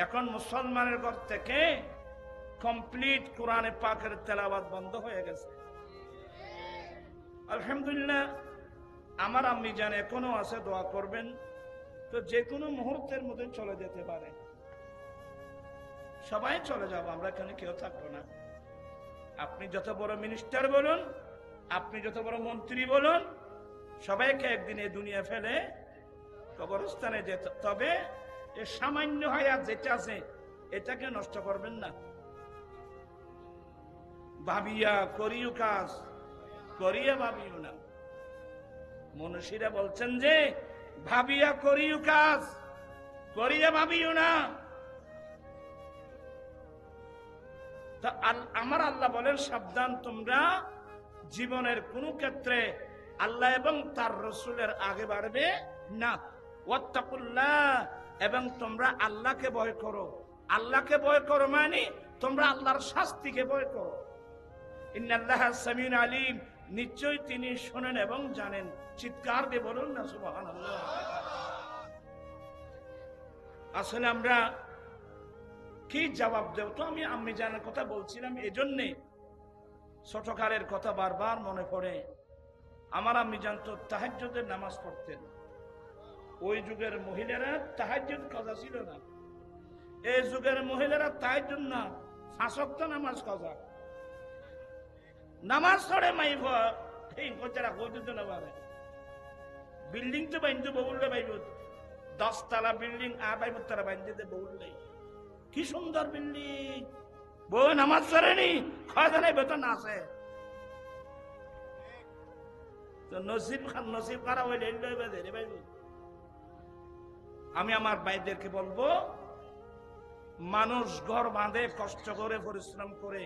এখন মুসলমানের ঘর থেকে কমপ্লিট কোরআনে পাকের তেলাওয়াত বন্ধ হয়ে গেছে। আলহামদুলিল্লাহ, আমার আম্মি জান এখনো আছে, দোয়া করবেন। তো যে কোনো মুহূর্তের মধ্যে চলে যেতে পারে, সবাই চলে যাব, আমরা এখানে কেউ থাকবো না। আপনি যত বড় মিনিস্টার বলুন, আপনি যত বড় মন্ত্রী বলুন, সবাইকে একদিন এই দুনিয়া ফেলে কবরস্থানে যেতে। তবে এ সামান্য হায়াত যেটা আছে এটাকে নষ্ট করবেন না। ভাবিয়া করিও কাজ, করিয়া ভাবিও না। মনীষীরা বলছেন যে ভাবিয়া করিও কাজ, করিয়া ভাবিও না। তা আমার আল্লাহ বলেন, সাবধান, তোমরা জীবনের কোন ক্ষেত্রে আল্লাহ এবং তার রসুলের আগে বাড়বে না। ওয়াত্তাকুল্লাহ, এবং তোমরা আল্লাহকে ভয় করো। আল্লাহকে ভয় করো মানে তোমরা আল্লাহর শাস্তিকে ভয় করো। ইন্নাল্লাহা সামিউন আলিম, নিশ্চয়ই তিনি শোনেন এবং জানেন। চিৎকার দিয়ে বলুন না সুবহানাল্লাহ। আসলে আমরা কি জবাব দেব? তো আমি আম্মি জানার কথা বলছিলাম, এজন্যে ছোটকালের কথা বারবার মনে পড়ে। আমার আম্মি জান তো তাহাজ্জুদের নামাজ পড়তেন। ওই যুগের মহিলারা তাহাজ্জুদ কাজা ছিল না। এই যুগের মহিলারা তাহাজ্জুদ না, 5 ওয়াক্ত নামাজ কাজা। নামাজ পড়ে মাইব এই কচরা কইতে না পারে। বিল্ডিং তো বাইন্দু বউলে বাইব, 10 তলা বিল্ডিং আর বাইব তারা বাইন্দে বউলে। কি সুন্দর বিল্ডিং, বউ নামাজ পড়েনি, খাজা নাই বেতন আছে। তো নসিব খারাপ হইলে লইবে রে বাইব। আমি আমার ভাইদেরকে বলবো, মানুষ ঘর বাঁধে কষ্ট করে, পরিশ্রম করে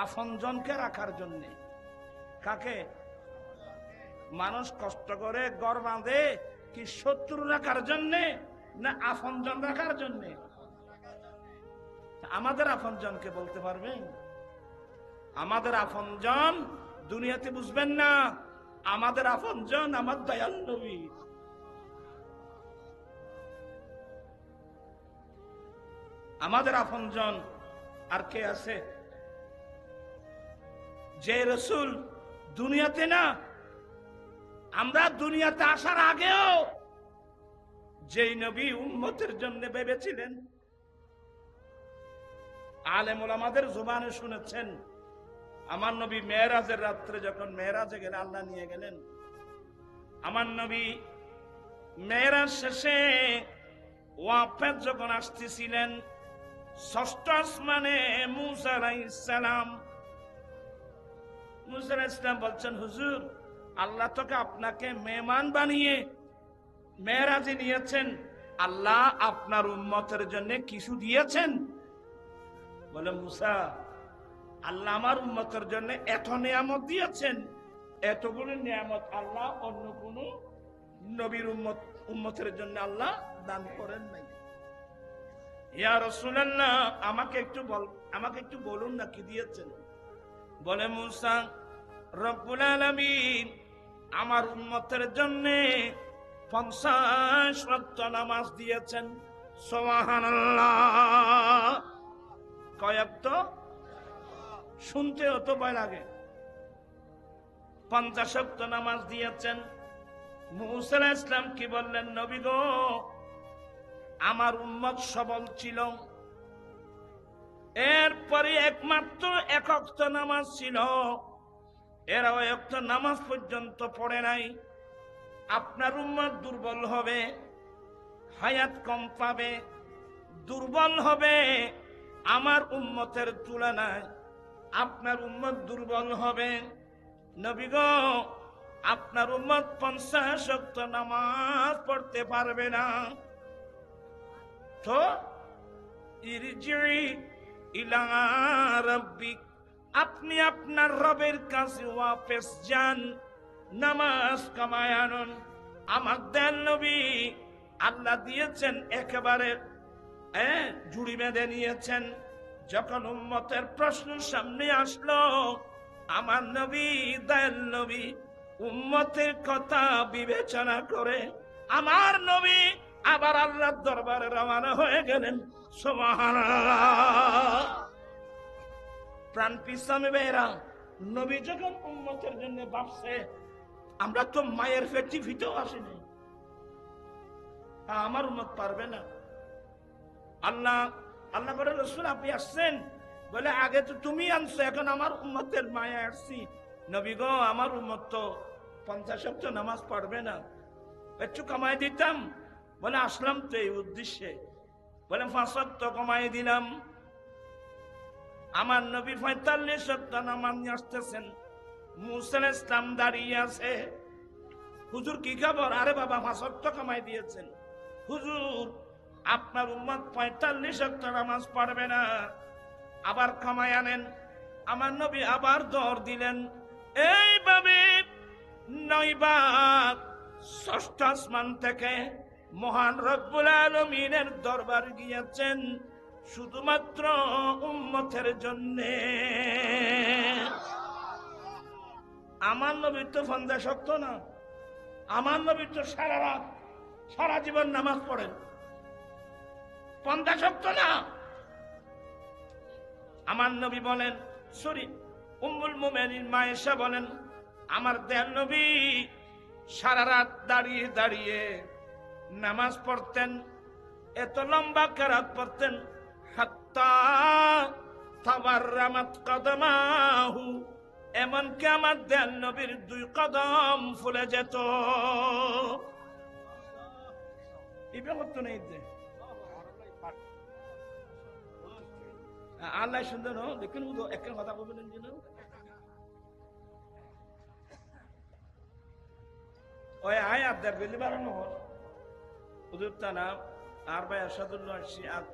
আপনজনকে রাখার জন্য। কাকে? মানুষ কষ্ট করে ঘর বাঁধে কি শত্রু রাখার জন্য না আপনজন রাখার জন্য? আমাদের আপনজনকে বলতে পারবেন? আমাদের আপনজন দুনিয়াতে বুঝবেন না, আমাদের আপনজন আমার দয়াল নবী। আমাদের আপনজন আর কে আছে? যে রসুল দুনিয়াতে না, আমরা দুনিয়াতে আসার আগেও যেই নবী উম্মতের জন্য ভেবেছিলেন। আলেম ওলামাদের জবানে শুনেছেন, আমার নবী মেরাজের রাত্রে যখন মেরাজে গেলেন, আল্লাহ নিয়ে গেলেন, আমার নবী মেরাজ শেষে ওয়াফাত যখন আসতেছিলেন, 6ষ্ঠ আসমানে মুসা আলাইহিস সালাম, মুসা আলাইহিস সালাম বলছেন, হুজুর, আল্লাহ তোকে আপনাকে মেহমান বানিয়ে মেরাজে নিয়েছেন, আল্লাহ আপনার উম্মতের জন্য কিছু দিয়েছেন? বলে, মুসা, আল্লাহ আমার উম্মতের জন্য এত নিয়ামত দিয়েছেন, এতগুলো নিয়ামত আল্লাহ অন্য কোন নবীর উম্মতের জন্য আল্লাহ দান করেন নাই। ইয়া রাসূলুল্লাহ, আমাকে একটু বলুন না কি দিয়েছেন? বলে, মুসা, রব্বুল আলামিন আমার উম্মতের জন্য 50 ওয়াক্ত নামাজ দিয়েছেন। সুবহানাল্লাহ। কয় ওয়াক্ত? শুনতেও তো ভয় লাগে। 50 ওয়াক্ত নামাজ দিয়েছেন। মুসা আলাইহিস সালাম কি বললেন? নবী গো, আমার উম্মত সবল ছিল, এরপরে একমাত্র 1 ওয়াক্ত নামাজ ছিল, এরা 1 ওয়াক্ত নামাজ পর্যন্ত পড়ে নাই। আপনার উম্মত দুর্বল হবে, হায়াত কম পাবে, দুর্বল হবে। আমার উম্মতের তুলনায় আপনার উম্মত দুর্বল হবে। নবী গো, আপনার উম্মত 50 ওয়াক্ত নামাজ পড়তে পারবে না। তো ইরজি ইলা রাব্বিক, আপনি আপনার রবের কাছে ওয়াপস যান, নামাজ কামায় আনুন। আমার দয়াল নবী আল্লাহ দিয়েছেন একেবারে জুড়ি বেঁধে নিয়েছেন। যখন উম্মতের প্রশ্ন সামনে আসলো, আমার নবী, দয়াল নবী, উম্মতের কথা বিবেচনা করে আমার নবী আবার আল্লাহর দরবারে রওনা হয়ে গেলেন। সুবহানাল্লাহ। প্রাণ পিছামে বেরা নবী যখন উম্মতের জন্য ভাবছে, আমরা তো মায়ের পেটে ভিতরেও আসিনি, আমার উম্মত পারবে না। আল্লাহ আল্লাহ বলে, রাসূল আপনি আসছেন? বলে, আগে তো তুমি আনছো, এখন আমার উম্মতের মায়া আসছি। নবী গো, আমার উম্মত তো 50 ওয়াক্ত নামাজ পড়বে না, একটু কমাই দিতাম। বলে, আসলাম তো এই উদ্দেশ্যে। বলে, 5 ওয়াক্ত কমাই দিলাম। আমার নবী 45 ওয়াক্ত নামাজ নিয়ে আসতেছেন। মুসা আলাইহিস সালাম দাঁড়িয়ে আছে। হুজুর কি খবর? আরে বাবা, 5 ওয়াক্ত কমাই দিয়েছেন। হুজুর, আপনার উম্মত 45 ওয়াক্ত নামাজ পড়বে না, আবার কমাই আনেন। আমার নবী আবার দর দিলেন। এইভাবে 9 বার 6ষ্ঠ আসমান থেকে মহান রব্বুল আলামিনের দরবার গিয়েছেন শুধুমাত্র উম্মতের জন্য। আমার নবী তো 50 ওয়াক্ত না, আমার নবী তো সারা রাত সারা জীবন নামাজ পড়েন, 50 ওয়াক্ত না। আমার নবী বলেন, সরি, উম্মুল মুমিনিন মা আয়েশা বলেন, আমার দয়াল নবী সারা রাত দাঁড়িয়ে দাঁড়িয়ে নামাজ পড়তেন, এত লম্বা কেরাত পড়তেন, হাত্তা তাবাররামাত কদমাহু, এমনকি আমার দয়াল নবীর 2 কদম ফুলে যেত। ইবাদত তো নেই যে আল্লাহ সুন্দর দেখুন, একটা কথা বলবেন যেন ওই আয়াত দেব বলি বাড়ানো হুজুর তানা আর ভাই আসাদুল্লাহ শিয়াত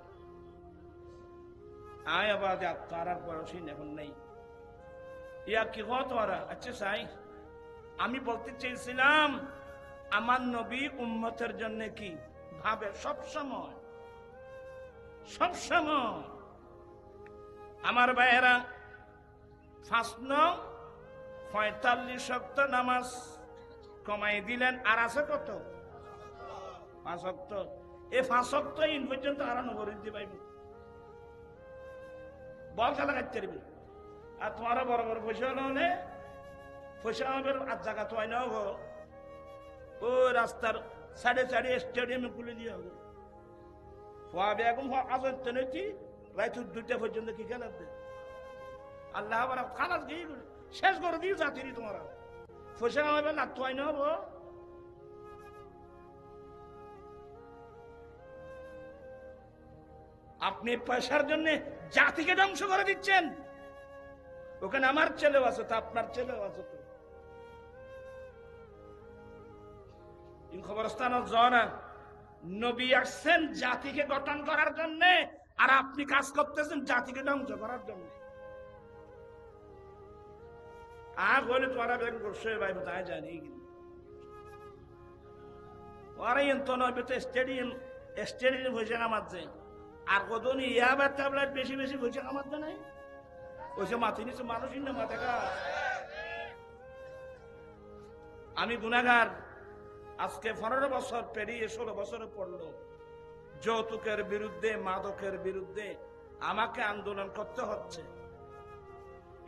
আয়াবাদে আত্মারার বয়সী এখন নেই। ইয়া কি হত ওরা? আচ্ছা সাই, আমি বলতে চেয়েছিলাম আমার নবী উম্মতের জন্য কি ভাবে সব সময়, সব সময়। আমার ভাইয়েরা, 45 ওয়াক্ত নামাজ কমাই দিলেন, আর আছে কত? 5 ওয়াক্ত। এই 5 ওয়াক্ত ইন পর্যন্ত হারানো করে দিতে পাইব, বল খেলা কাটতে পারবি। আর তোমার বড় বড় পয়সা হলে পয়সা হবে, আর জায়গা তো না হবো, ও রাস্তার সাইডে সাইডে স্টেডিয়ামে খুলে দিয়ে হবে। এখন আজত নেই রাত 2টা পর্যন্ত কি খেলাতে আল্লাহ আবার খালাস গিয়ে শেষ করে দিয়ে জাতিরি তোমার পয়সা হবে না, তো না হবো। আপনি পয়সার জন্য জাতিকে ধ্বংস করে দিচ্ছেন। ওখানে আমার ছেলেও আছে তো, আপনার ছেলেও আছে তো। খবরস্থান জনা নবী আসছেন জাতিকে গঠন করার জন্য, আর আপনি কাজ করতেছেন জাতিকে ধ্বংস করার জন্য। আর বলে তোরা বের করছে ভাই, তাই জানি ওরাই তো নয় স্টেডিয়াম স্টেডিয়াম হয়েছে নামাজে, আর কত ইয়াবার ট্যাবলেট বেশি বেশি হয়েছে নামাজে নাই, ওইসব মাথি নিচে মানুষই না মাথা। আমি গুনাহগার, আজকে 15 বছর পেরিয়ে 16 বছরে পড়লো। যৌতুকের বিরুদ্ধে, মাদকের বিরুদ্ধে আমাকে আন্দোলন করতে হচ্ছে।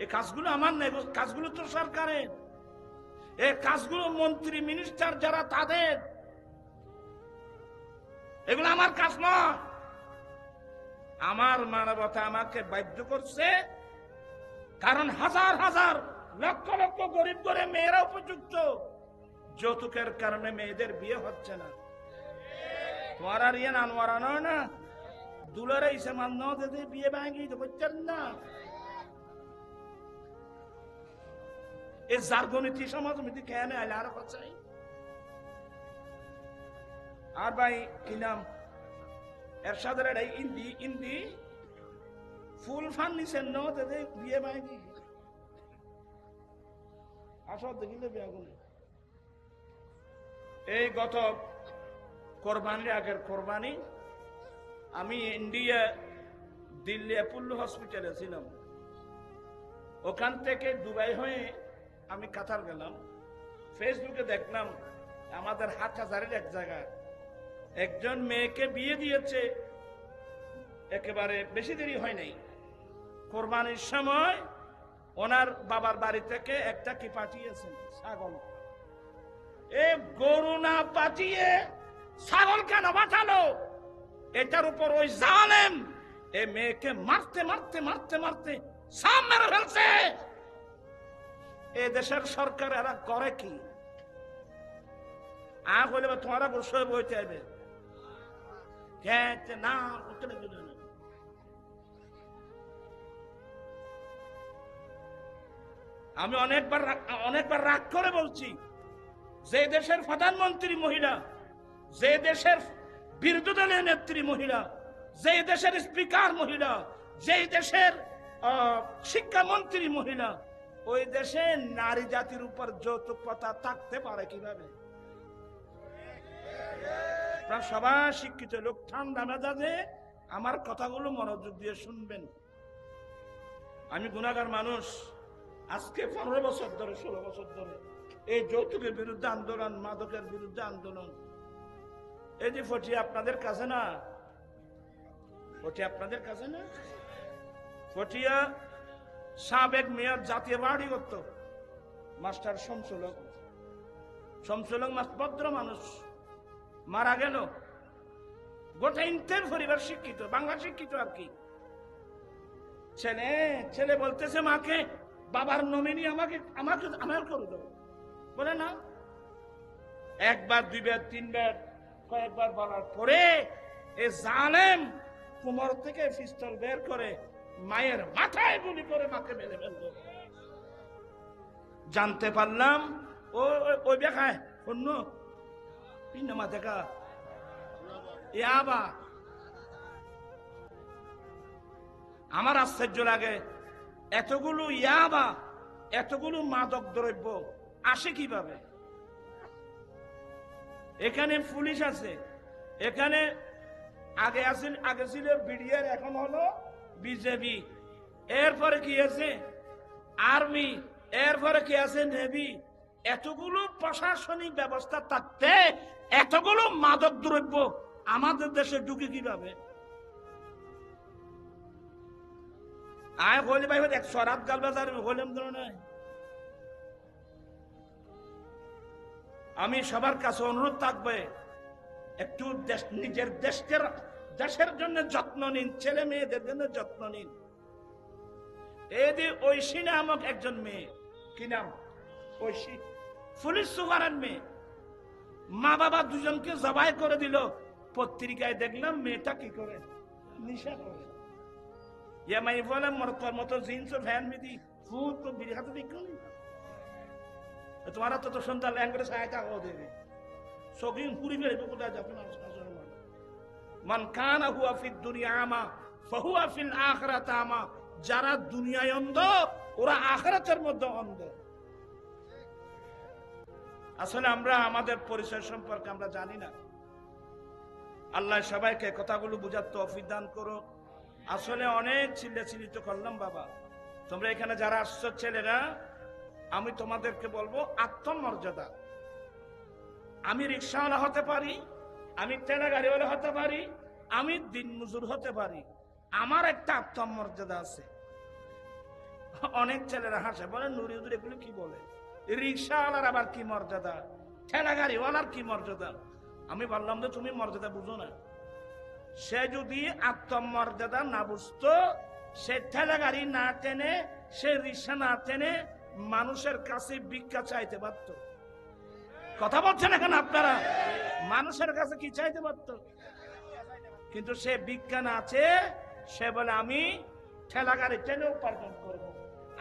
এই কাজগুলো আমার নেই, কাজগুলো তো সরকারের। এই কাজগুলো মন্ত্রী মিনিস্টার যারা তাদের, এগুলো আমার কাজ নয়। আমার মানবতা আমাকে বাধ্য করছে, কারণ হাজার হাজার লক্ষ লক্ষ গরিব করে মেয়েরা উপযুক্ত, যৌতুকের কারণে মেয়েদের বিয়ে হচ্ছে না। তোমার আর ইয়ে নানোয়ারা নয় না, দুলারে ইসে মান দিতে বিয়ে ভাঙি তো করছেন না। এই জার্গনীতি সমাজনীতি কেন আইলে আরো চাই। আর ভাই কি নাম এরশাদের ইন্দি ইন্দি ফুল ফান নিছেন ন দিতে বিয়ে ভাঙি আসর দেখিলে বিয়ে গুলো। এই গত কোরবানির আগের কোরবানি আমি ইন্ডিয়া দিল্লি অ্যাপোলো হসপিটালে ছিলাম, ওখান থেকে দুবাই হয়ে আমি কাতার গেলাম। ফেসবুকে দেখলাম আমাদের হাটহাজারের এক জায়গায় একজন মেয়েকে বিয়ে দিয়েছে, একেবারে বেশি দেরি হয় নাই, কোরবানির সময় ওনার বাবার বাড়ি থেকে একটা কি পাঠিয়েছেন, ছাগল। এ গরু না পাঠিয়ে ছাগল কেন পাঠালো? এটার উপর ওই জালেম এ মেয়েকে মারতে মারতে মারতে মারতে সাম মেরে ফেলছে। এ দেশের সরকার এরা করে কি? বলে তোমারা বসে বইতে হবে না, আমি অনেকবার রাগ করে বলছি, যে দেশের প্রধানমন্ত্রী মহিলা, যে দেশের বিরোধী দলের নেত্রী মহিলা, যে দেশের স্পিকার মহিলা, যে দেশের শিক্ষামন্ত্রী মহিলা, ওই দেশে নারী জাতির উপর যৌতুক প্রথা থাকতে পারে কিভাবে? সবাই শিক্ষিত লোক, ঠান্ডা মেজাজে আমার কথাগুলো মনোযোগ দিয়ে শুনবেন। আমি গুনাহগার মানুষ। আজকে 15 বছর ধরে 16 বছর ধরে এই যৌতুকের বিরুদ্ধে আন্দোলন, মাদকের বিরুদ্ধে আন্দোলন। এই যে ফটি আপনাদের কাছে না, ফটি আপনাদের কাছে না, ফটিয়া সাবেক মেয়র জাতীয় বাড়ি করত মাস্টার শমসুলক ভদ্র মানুষ, মারা গেল। গোটা ইন্টের পরিবার শিক্ষিত, বাংলা শিক্ষিত আর কি। ছেলে বলতেছে মাকে, বাবার নমিনি আমার করে দেবো। বলে না। একবার, দুইবার, তিনবার, কয়েকবার বলার পরে এ জালেম কোমর থেকে পিস্তল বের করে মায়ের মাথায় গুলি করে মাকে মেরে ফেলল। জানতে পারলাম ওই দেখায় অন্য পিন্নমা দেখা ইয়াবা। আমার আশ্চর্য লাগে, এতগুলো ইয়াবা, এতগুলো মাদক দ্রব্য আসে কিভাবে? এখানে পুলিশ আছে, এখানে আগে ছিল বিডিআর, এখন হলো বিজেপি, এরপরে কি আছে আর্মি, এরপরে কি আছে নেভি। এতগুলো প্রশাসনিক ব্যবস্থা থাকতে এতগুলো মাদক দ্রব্য আমাদের দেশে ঢুকে কিভাবে? আয় হলে ভাই 100 রাত গাল বাজার হলেম নয়। আমি সবার কাছে অনুরোধ থাকবে, একটু নিজের দেশের জন্য যত্ন নিন, ছেলে মেয়েদের জন্য যত্ন নিন। এই যে ঐশী নামক একজন মেয়ে, কি নাম? ঐশী, পুলিশ সুপারের মেয়ে, মা বাবা দুজনকে জবাই করে দিল। পত্রিকায় দেখলাম মেয়েটা কি করে, নিশা করে। ইয়ামাই বলে তোর মতো জিন্স ভ্যান মিদি ফুট তো বিড়ি হাতে দেখো নি তোমারা তো সন্ধ্যা ল্যাঙ্গুয়েজ সহায়তা দেবে সগিন পুরি ফেলে কোথায় যাবে না। মান কানা হুয়া ফিদ দুনিয়া আমা ফাহুয়া ফিল আখিরাতি আমা। যারা দুনিয়ায় অন্ধ ওরা আখিরাতের মধ্যে অন্ধ। আসলে আমরা আমাদের পরিচয় সম্পর্কে আমরা জানি না। আল্লাহ সবাইকে কথাগুলো বুঝার তৌফিক দান করো। আসলে অনেক চিল্লাচিল্লি করলাম বাবা, তোমরা এখানে যারা আসছো ছেলেরা, আমি তোমাদেরকে বলবো আত্মমর্যাদা। আমি রিক্সাওয়ালা হতে পারি, আমি ঠেলা গাড়িওয়ালা হতে পারি, আমি দিন মজুর হতে পারি, আমার একটা আত্মমর্যাদা আছে। অনেক ছেলেরা হাসে, বলে নুরি হুজুর এগুলো কি বলে, রিক্সাওয়ালার আবার কি মর্যাদা, ঠেলা গাড়িওয়ালার কি মর্যাদা। আমি বললাম যে তুমি মর্যাদা বুঝো না। সে যদি আত্মমর্যাদা না বুঝতো, সে ঠেলা গাড়ি না টেনে, সে রিক্সা না টেনে মানুষের কাছে ভিক্ষা চাইতে পারত। কথা বলছেন এখন আপনারা? মানুষের কাছে কি চাইতে পারত? কিন্তু সে ভিক্ষা না আছে, সে বলে আমি ঠেলা গাড়ি টেনে উপার্জন করব,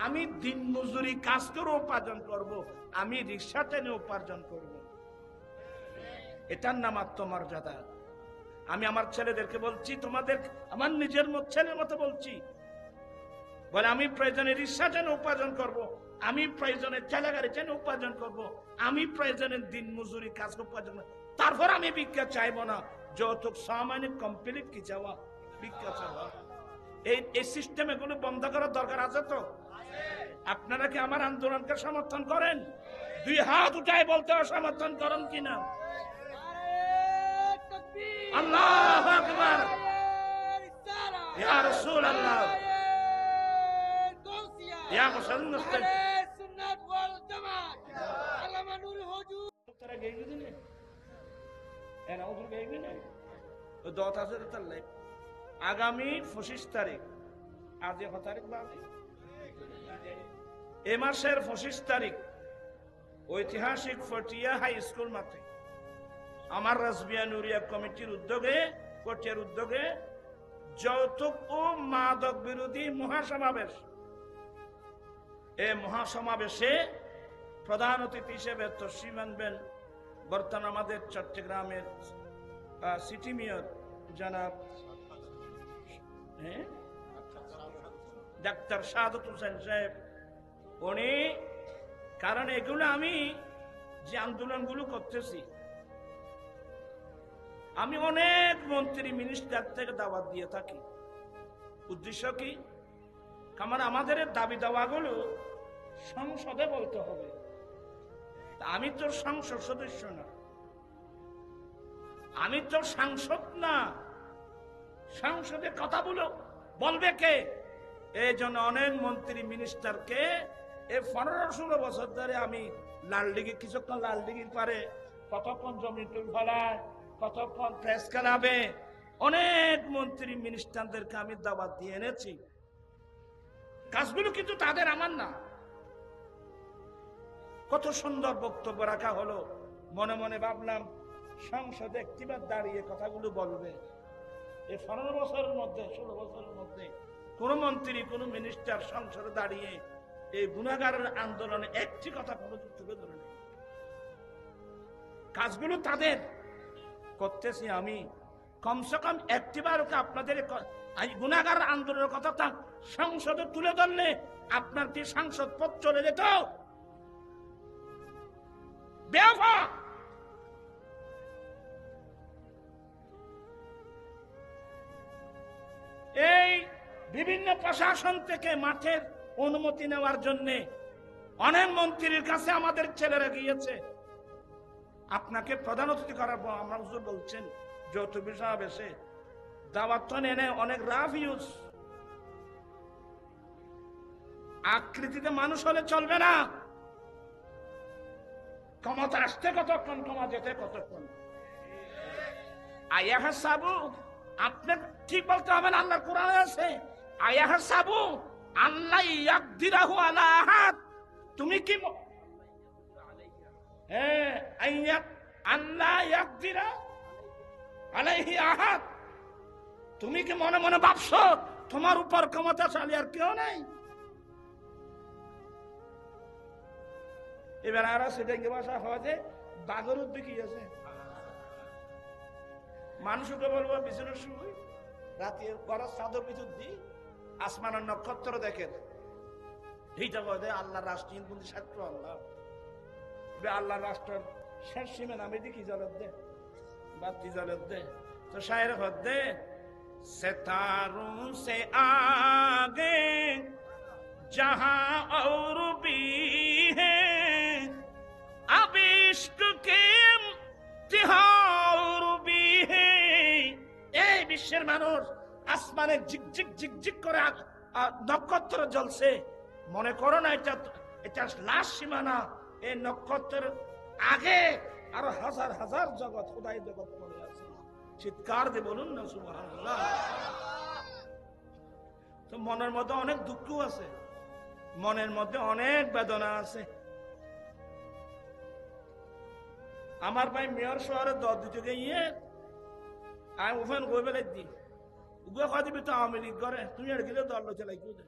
আমি দিন মজুরি কাজ করে উপার্জন করব, আমি রিক্সা টেনে উপার্জন করব। এটার নাম আত্মমর্যাদা। আমি আমার ছেলেদেরকে বলছি, তোমাদের আমার নিজের ছেলের মতো বলছি, বলে আমি প্রয়োজনে রিক্সা টেনে উপার্জন করব, আমি প্রয়োজনে ঠেলা গাড়ি টেনে উপার্জন করব, আমি প্রয়োজনে দিন মজুরি কাজ উপার্জন, তারপর আমি ভিক্ষা চাইবো না। যৌতুক সামান্য কমপ্লিট কি চাওয়া, ভিক্ষা চাওয়া। এই সিস্টেম এগুলো বন্ধ করার দরকার আছে তো? আপনারা কি আমার আন্দোলনকে সমর্থন করেন? দুই হাত উঠায় বলতে সমর্থন করেন কিনা? আল্লাহু আকবার ইয়া রাসূলুল্লাহ ইয়া মুসলমান সুন্নাত ওয়াল জামাত আল্লামা নূর হুজুর তারা গেইবে দিনে এরা ওদের গেইবে না ও 10,000 তাল্লে আগামী 25 তারিখ আজ কত তারিখ বাজে এই মাসের 25 তারিখ ঐতিহাসিক ফটিয়া হাই স্কুল মাঠে আমার রাসবিয়া নুরিয়া কমিটির উদ্যোগে ফটিয়ার উদ্যোগে যৌতুক ও মাদক বিরোধী মহাসমাবেশ এই মহাসমাবেশে প্রধান অতিথি হিসেবে তশরিফ আনবেন বর্তমান আমাদের চট্টগ্রামের সিটি মেয়র জনাব ডাক্তার সাদত হোসেন সাহেব উনি কারণ এগুলো আমি যে আন্দোলনগুলো করতেছি আমি অনেক মন্ত্রী মিনিস্টার থেকে দাওয়াত দিয়ে থাকি উদ্দেশ্য কি কারণ আমাদের দাবি দাওয়াগুলো সংসদে বলতে হবে আমি তো সংসদ সদস্য না আমি তো সাংসদ না সংসদে কথা বলবে কে এই জন্য অনেক মন্ত্রী মিনিস্টারকে এই 15-16 বছর ধরে আমি লালদিঘি কিছুক্ষণ লালদিঘির পারে কতক্ষণ জমি টুল ফলায় কতক্ষণ প্রেস ক্লাবে অনেক মন্ত্রী মিনিস্টারদেরকে আমি দাওয়াত দিয়ে এনেছি কাজগুলো কিন্তু তাদের আমার না কত সুন্দর বক্তব্য রাখা হলো মনে মনে ভাবলাম সংসদে একটিবার দাঁড়িয়ে কথাগুলো বলবে এই 15 বছরের মধ্যে 16 বছরের মধ্যে কোন মন্ত্রী কোন মিনিস্টার সংসদে দাঁড়িয়ে এই গুনাহগারের আন্দোলনে একটি কথা কোনো তুলে ধরে নেই কাজগুলো তাদের করতেছি আমি কমসে কম একটিবার আপনাদের গুনাহগার আন্দোলনের কথা সংসদে তুলে ধরলে আপনার কি সংসদ পদ চলে যেত এই বিভিন্ন প্রশাসন থেকে মাঠের অনুমতি নেওয়ার জন্য অনেক মন্ত্রীর কাছে আমাদের ছেলেরা গিয়েছে আপনাকে প্রধান অতিথি করার পর আমরা হুজুর বলছেন যৌতুক বিষয় এসে দাওয়াত এনে অনেক রাফ ইউজ আকৃতিতে মানুষ হলে চলবে না ক্ষমতা আসতে কতক্ষণ ক্ষমা যেতে কতক্ষণ আয়াহা সাবু আপনি ঠিক বলতে হবে না আল্লাহর কোরআনে আছে আয়াহা সাবু আল্লাহ ইয়াকদিরাহু আলা আহাদ তুমি কি আল্লাহ ইয়াকদিরা আলাইহি আহাদ তুমি কি মনে মনে ভাবছো তোমার উপর ক্ষমতাশালী আর কেউ নাই এবার আর সেটা ভাষা হওয়াতে বাগর উদ্যোগী আছে মানুষকে বলবো বিছানার সময় রাতে গড়ার চাদর পিছু দিই আসমানের নক্ষত্র দেখেন এইটা বলে আল্লাহ রাষ্ট্রীয় বন্ধু ছাত্র আল্লাহ আল্লাহ রাষ্ট্র শেষ সীমে নামে দি কি জলত দে বাতি জলত দে তো শায়ের হদ্দে सितारों से आगे जहां और भी है अब इश्क के इम्तिहान भी है এই বিশ্বের মানুষ আসমানে ঝিকঝিক ঝিকঝিক করে নক্ষত্র জ্বলছে মনে করো না এটা লাশ সীমানা এই নক্ষত্রের আগে আরো হাজার হাজার জগৎ খোদাই জগৎ পড়ে আছে চিৎকার দিয়ে বলুন না সুবহানাল্লাহ তো মনের মধ্যে অনেক দুঃখ আছে মনের মধ্যে অনেক বেদনা আছে আমার ভাই মেয়র শহরে দর দিতে গিয়ে আমি ওখানে গই বেলে দি উগা খাওয়া দিবি তো আওয়ামী লীগ করে তুমি আর গেলে দল চালাই কেউ দে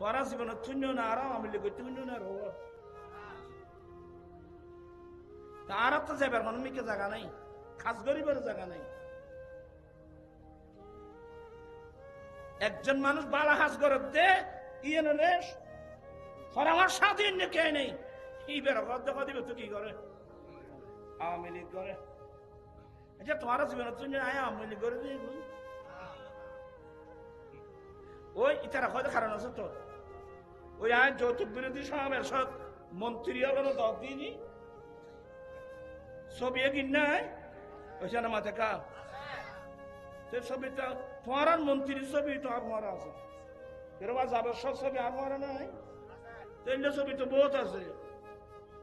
পড়া জীবনে তুই না আর আওয়ামী লীগ তুই না রো তার তো যাবার কোনো মিকে জায়গা নাই খাস গরিবের জায়গা নাই একজন মানুষ বালা হাস করে দে ইয়ে নে আমার স্বাধীন কে নেই এই বের দেখা দিবে তো কি করে আওয়ামী লীগ করে আচ্ছা তোমার জীবনে তুমি আয় আওয়ামী লীগ করে দিই ওই ইতারা হয়তো কারণ আছে তো ওই আয় যৌতুক বিরোধী সমাবেশ মন্ত্রী হলো দর দিইনি ছবি কিনায় ওইসে না মাথা কা সে ছবিটা প্রধানমন্ত্রীর ছবি তো আর মারা আছে এরকম যাবে সব ছবি আর মারা নাই তেল ছবি তো বহুত আছে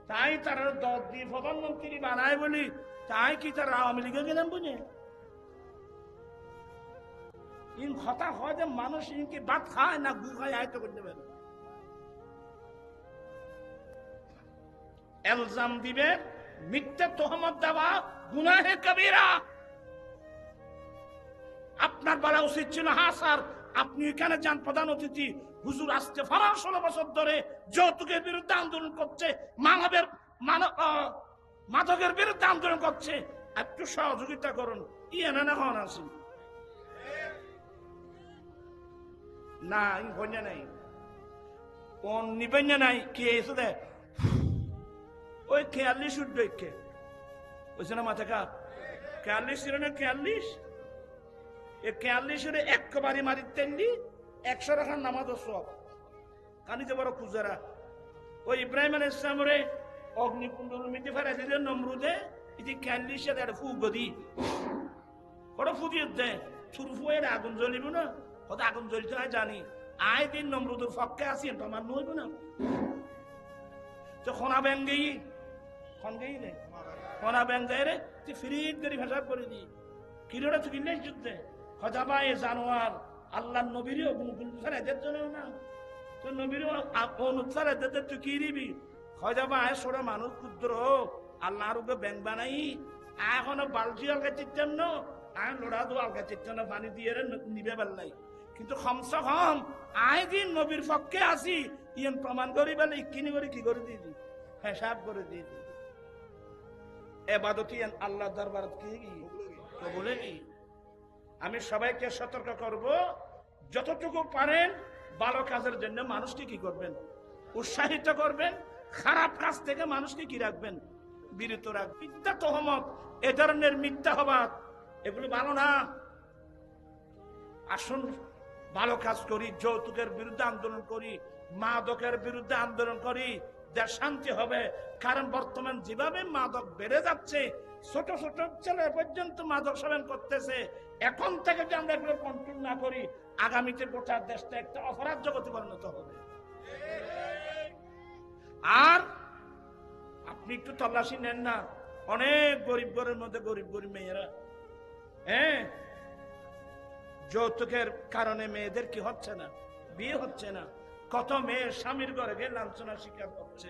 তাই তারা দর দিয়ে প্রধানমন্ত্রী বানায় বলি তাই কি তারা আওয়ামী লীগে গেলাম বুঝে ইন কথা হয় যে মানুষ ইনকে ভাত খায় না গু খায় আয়ত্ত করতে পারে এলজাম দিবে মিথ্যা তহমত দেওয়া গুনাহে কবিরা আপনার বলা উচিত ছিল হ্যাঁ স্যার আপনি এখানে যান প্রধান অতিথি হুজুর আসতে ফারা 16 বছর ধরে যৌতুকের বিরুদ্ধে আন্দোলন করছে মাদকের বিরুদ্ধে আন্দোলন করছে একটু সহযোগিতা করুন ইয়ে না হন আসি না ভঞ্জা নাই কোন নিবেঞ্জা নাই কে এসে দেয় ওই 46 উঠবে কে ওইছে না মাথা কা 46 ছিল না 43 এ 43 একবারে মারি তেলি 100 রাখার নামাজ সব কানিতে বড় খুজারা ওই ইব্রাহিম আলাইহিস সালামের অগ্নিকুণ্ডের মধ্যে ফেলে দিলেন নমরুদে ইতি 40 এর ফু গদি বড় ফুদিয়ে দে শুরু হয়ে আগুন জ্বলিব না কত আগুন জ্বলতে হয় জানি আয় দিন নমরুদের পক্ষে আসি তোমার নইব না তো খনা ব্যাং গেই খন গেই রে খনা ব্যাং যায় রে তুই ফিরিট করে ভাষা করে দি কিলোটা তুই কিনলে যুদ্ধে হজাবা এ জানোয়ার আল্লাহ নবীরও অনুসার এদের জন্য না তো নবীরও অনুসার এদের তুই কি দিবি হজাবা আয় সোড়া মানুষ ক্ষুদ্র আল্লাহর উপরে ব্যাং বানাই এখনো বালতি আলগা চিত্তাম ন আয় লোড়া দো আলগা চিত্তানো পানি দিয়ে নিবে বেল্লাই কিন্তু কমসে কম আয় দিন নবীর পক্ষে আসি ইয়েন প্রমাণ করি বেলে ইকিনি করে কি করে দিয়েছি হিসাব করে দিয়েছি এবাদত আল্লাহ দরবারত কি বলে কি আমি সবাইকে সতর্ক করব যতটুকু পারেন ভালো কাজের জন্য মানুষকে কি করবেন উৎসাহিত করবেন খারাপ কাজ থেকে মানুষকে কি রাখবেন বিরত রাখবেন মিথ্যা তহমত এ ধরনের মিথ্যা হবাদ এগুলো ভালো না আসুন ভালো কাজ করি যৌতুকের বিরুদ্ধে আন্দোলন করি মাদকের বিরুদ্ধে আন্দোলন করি দেশ শান্তি হবে কারণ বর্তমান যেভাবে মাদক বেড়ে যাচ্ছে ছোট ছোট ছেলে পর্যন্ত মাদক সেবন করতেছে এখন থেকে যদি আমরা এগুলো কন্ট্রোল না করি আগামীতে গোটা দেশটা একটা অপরাধ জগতে পরিণত হবে আর আপনি একটু তল্লাশি নেন না অনেক গরিব ঘরের মধ্যে গরিব গরিব মেয়েরা হ্যাঁ যৌতুকের কারণে মেয়েদের কি হচ্ছে না বিয়ে হচ্ছে না কত মেয়ে স্বামীর ঘরে গিয়ে লাঞ্ছনা শিকার হচ্ছে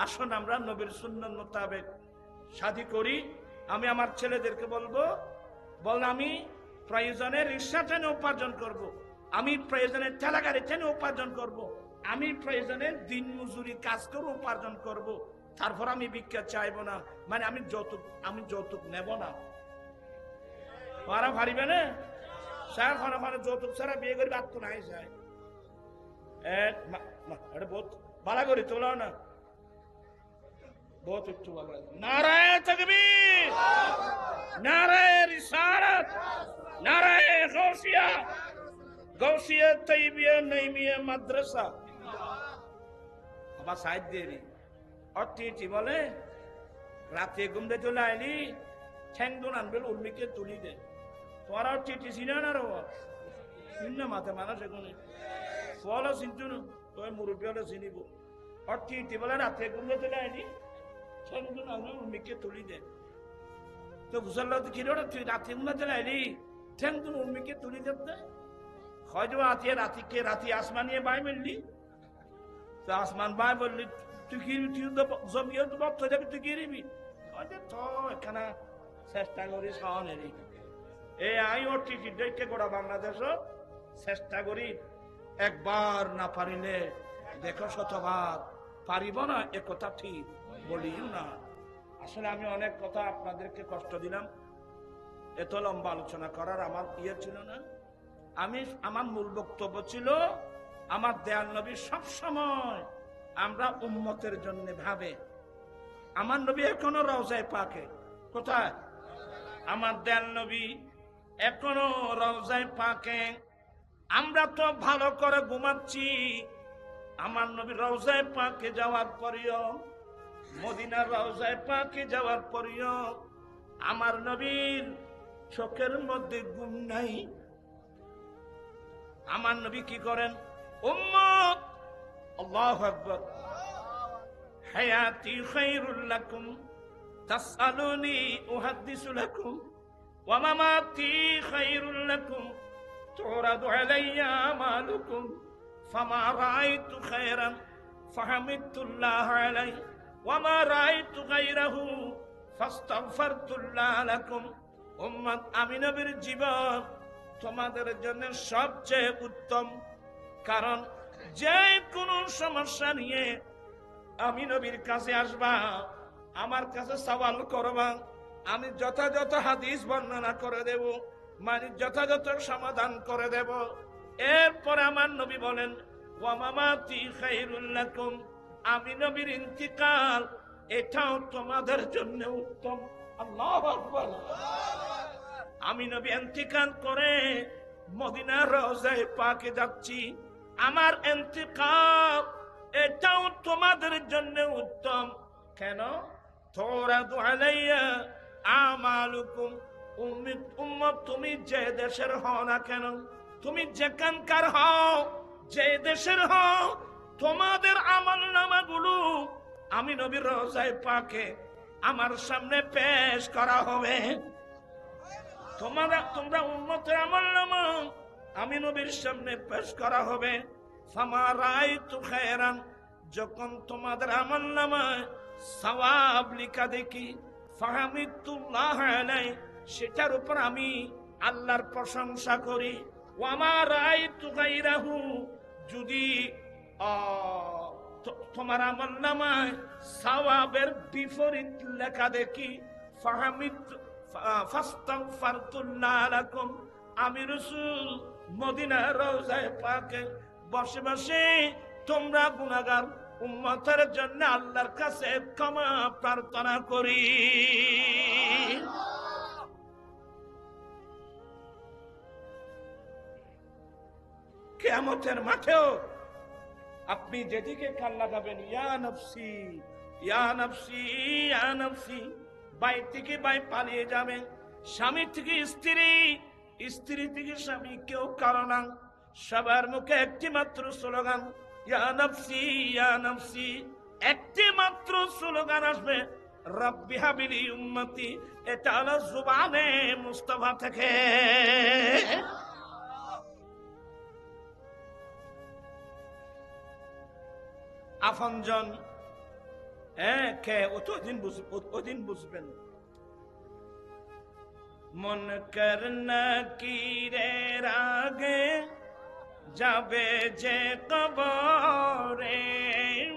আসুন আমরা নবীর সুন্নাত মোতাবেক শাদী করি আমি আমার ছেলেদেরকে বলবো আমি প্রয়োজনে রিক্সা টেনে উপার্জন করব। আমি প্রয়োজনে ঠেলা গাড়ি টেনে উপার্জন করব। আমি প্রয়োজনে দিন মজুরি কাজ করে উপার্জন করব। তারপর আমি ভিক্ষা চাইবো না মানে আমি যৌতুক নেব না ওরা ভারিবে না স্যার ঘরে যৌতুক ছাড়া বিয়ে করে বাদ তো নাই যায় এটা বহুত ভালো করে তোলা না बहुत अच्छी बात है नाराए तकबीर नाराए रिसालत नाराए गौसिया गौसिया तैयबिया नईमिया माद्रासा अब साइड दे रही और टीची बोले रात घूमते चले आईली ठेंग दोन अनबेल उर्मी के तुली दे तुम्हारा टीची सीना ना रहो सीना माथे माना से कोने फॉलो सिंचुन तो मुरुबिया ले सीनी बो और टीची बोले रात घूमते चले आईली উর্মিকে তুলি দে তো বুঝলো তো কিরোটা তুই রাতে উন্না চালাইলি ঠেং তুই উর্মিকে তুলি দেতে হয়তো রাতি আসমানিয়ে বাই বললি তো আসমান বাই বললি তুই কি জমিয়ে তো বক্ত যাবি তুই কি নিবি হয়তো তো এখানে চেষ্টা করি সহনেরই আই ওর টিকিট দেখে গোটা বাংলাদেশ চেষ্টা করি একবার না পারিলে দেখো শতবার পারিব না এ কথা ঠিক বলি না আসলে আমি অনেক কথা আপনাদেরকে কষ্ট দিলাম এত লম্বা আলোচনা করার আমার ছিল না আমার মূল বক্তব্য ছিল আমার দয়াল নবী সব সময় আমরা উম্মতের জন্য ভাবে আমার নবী এখনো রওজায়ে পাকে কোথায় আমার দয়াল নবী এখনো রওজায়ে পাকে আমরা তো ভালো করে ঘুমাচ্ছি আমার নবী রওজায়ে পাকে যাওয়ার পরেও মদিনার রওজায়ে পাকে যাওয়ার পরেও আমার নবীর চোখের মধ্যে ঘুম নাই। আমার নবী কি করেন? উম্মত, আল্লাহু আকবার, হায়াতি খায়রুল লাকুম তাসআলুনি উহাদ্দিসু লাকুম ওয়া মামাতি খায়রুল লাকুম তুরাদু আলাইয়া আমালুকুম ফামা রাআইতু খায়রান ফাহামিদতুল্লাহ আলাইহি ওয়া মা রাআইতু গায়রাহু ফাস্তাগফারতুল্লাহ লাকুম। উম্মত, আমি নবীর জীবন তোমাদের জন্য সবচেয়ে উত্তম। কারণ যে কোনো সমস্যা নিয়ে আমি নবীর কাছে আসবা, আমার কাছে সওয়াল করবা, আমি যথাযথ হাদিস বর্ণনা করে দেব, মানে যথাযথ সমাধান করে দেব। এরপর আমার নবী বলেন ওয়া মামাতি খায়রুল লাকুম, আমি নবীর ইন্তিকাল এটাও তোমাদের জন্য উত্তম। আল্লাহু আকবার। আমি নবী ইন্তিকাল করে মদিনার রওজায়ে পাকে যাচ্ছি, আমার ইন্তিকাল এটাও তোমাদের জন্য উত্তম। কেন? তুরাদু আলাইয়া আমালুকুম, উম্মত তুমি যে দেশের হও না কেন, তুমি যেখানকার হও, যে দেশের হও, তোমাদের আমলনামাগুলো আমি নবীর রওজায়ে পাকে আমার সামনে পেশ করা হবে। তোমরা উম্মতের আমলনামা আমি নবীর সামনে পেশ করা হবে। ফামা রাআইতু খায়রান, যখন তোমাদের আমলনামায় সওয়াব লেখা দেখি, ফাহামিদতুল্লাহ আলাইহি, সেটার উপর আমি আল্লাহর প্রশংসা করি। ওয়া মা রাআইতু গায়রাহু, যদি তোমার আমলনামায় সওয়াবের বিপরীত লেখা দেখি, ফাস্তাগফারতুল্লাহ লাকুম, আমি রাসূল মদিনার রওজায়ে পাকে বসে বসে তোমরা গুনাহগার উম্মতের জন্য আল্লাহর কাছে ক্ষমা প্রার্থনা করি। কিয়ামতের মাঠেও আপনি যেদিকে কান লাগাবেন, ইয়া নফসি ইয়া নফসি ইয়া নফসি, বাই থেকে বাই পালিয়ে যাবেন, স্বামী থেকে স্ত্রী, স্ত্রী থেকে স্বামী, কেউ কারো না, সবার মুখে একটি মাত্র স্লোগান, ইয়া নফসি ইয়া নফসি। একটি মাত্র স্লোগান আসবে, রব্বি হাবিলি উম্মতি। এটা হলো জুবানে মুস্তাফা থেকে। আপনজন কে ওদিন বুঝবেন। মন করনা কিরের আগে যাবে যে কবরে,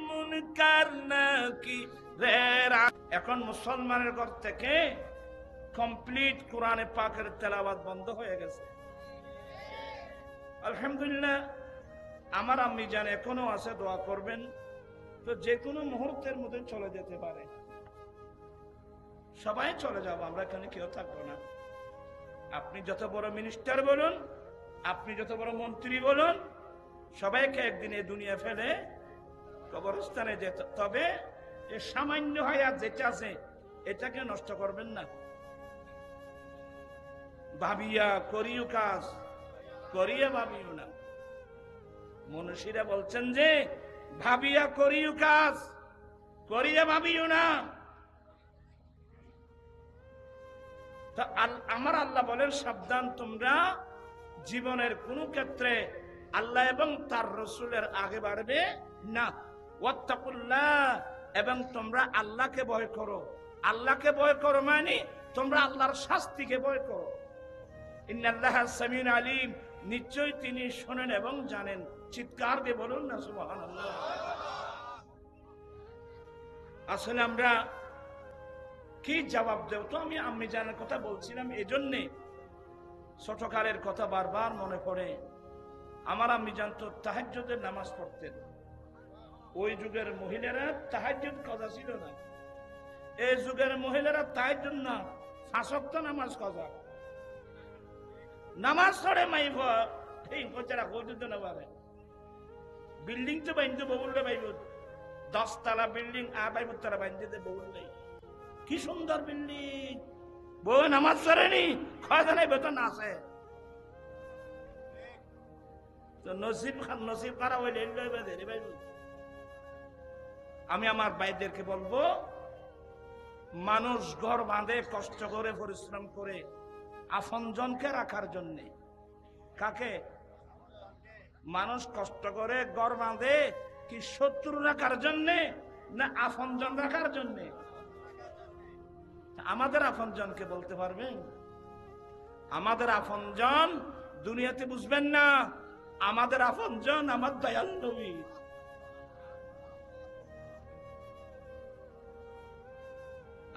মন করনা কিরের। এখন মুসলমানের ঘর থেকে কমপ্লিট কোরআনে পাকের তেলাওয়াত বন্ধ হয়ে গেছে। আলহামদুলিল্লাহ, আমার আম্মি জান এখনো আছে, দোয়া করবেন। তো যে কোনো মুহূর্তের মধ্যে চলে যেতে পারে, সবাই চলে যাবো, আমরা এখানে কেউ থাকবো না। আপনি যত বড় মিনিস্টার বলুন, আপনি যত বড় মন্ত্রী বলুন, সবাইকে একদিন এই দুনিয়া ফেলে কবরস্থানে যেতে। তবে এ সামান্য হায়াত যেটা আছে এটাকে নষ্ট করবেন না। ভাবিয়া করিও কাজ, করিয়া ভাবিও না। মনীষীরা বলছেন যে ভাবিয়া করিও কাজ, করিয়া ভাবিও না। আমার আল্লাহ বলেন, সাবধান, তোমরা জীবনের কোন ক্ষেত্রে আল্লাহ এবং তার রাসূলের আগে বাড়বে না। ওয়াত্তাকুল্লাহ, এবং তোমরা আল্লাহকে ভয় করো। আল্লাহকে ভয় করো মানে তোমরা আল্লাহর শাস্তিকে ভয় করো। ইন্নাল্লাহা সামিউন আলিম, নিশ্চয়ই তিনি শোনেন এবং জানেন। চিৎকার দিয়ে বলুন না সুবহানাল্লাহ। আসলে আমরা কি জবাব দেব? তো আমি আম্মি জানের কথা বলছিলাম, এজন্যে ছোটকালের কথা বারবার মনে পড়ে। আমার আম্মি জান তো তাহাজ্জুদের নামাজ পড়তেন। ওই যুগের মহিলারা তাহাজ্জুদ কথা ছিল না। এই যুগের মহিলারা তাহাজ্জুদ না, 5 ওয়াক্ত নামাজ কথা। নামাজ পড়ে মাইব এই হচ্ছেরা হইতে না পারে। বিল্ডিং তো বাইন্দে বললে বাইব, 10 তলা বিল্ডিং, 8 তারা বাইন্দে বললে কি সুন্দর বিল্ডিং, বউ নামাজ পড়েনি, খয়দানে বেতন আছে। তো নসিব খারাপ হইলে আমি আমার ভাইদেরকে বলবো, মানুষ ঘর বাঁধে কষ্ট করে পরিশ্রম করে আপনজনকে রাখার জন্যে। কাকে? মানুষ কষ্ট করে ঘর বাঁধে কি শত্রু রাখার জন্যে না আপনজন রাখার জন্যে? আমাদের আপনজনকে বলতে পারবেন? আমাদের আপনজন দুনিয়াতে বুঝবেন না, আমাদের আপনজন আমার দয়াল নবী।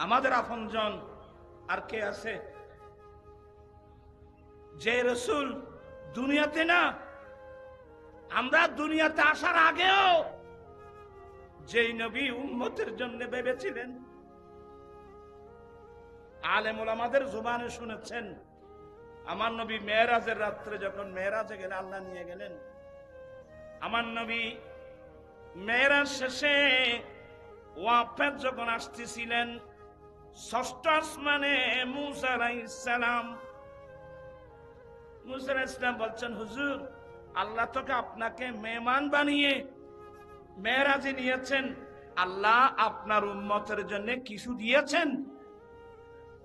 আমাদের আপনজন আর কে আছে? যে রাসূল দুনিয়াতে না, আমরা দুনিয়াতে আসার আগেও যেই নবী উম্মতের জন্য ভেবেছিলেন। আলেম ওলামাদের জবানে শুনেছেন, আমার নবী মেরাজের রাত্রে যখন মেরাজে গেলে আল্লাহ নিয়ে গেলেন, আমার নবী মেরাজ শেষে ওয়াফাত যখন আসতেছিলেন, ষষ্ঠ আসমানে মুসা আলাইহিস সালাম, মুসা আলাইহিস সালাম বলছেন, হুজুর আল্লাহ তোকে আপনাকে মেহমান বানিয়ে মেরাজে নিয়েছেন, আল্লাহ আপনার উম্মতের জন্য কিছু দিয়েছেন?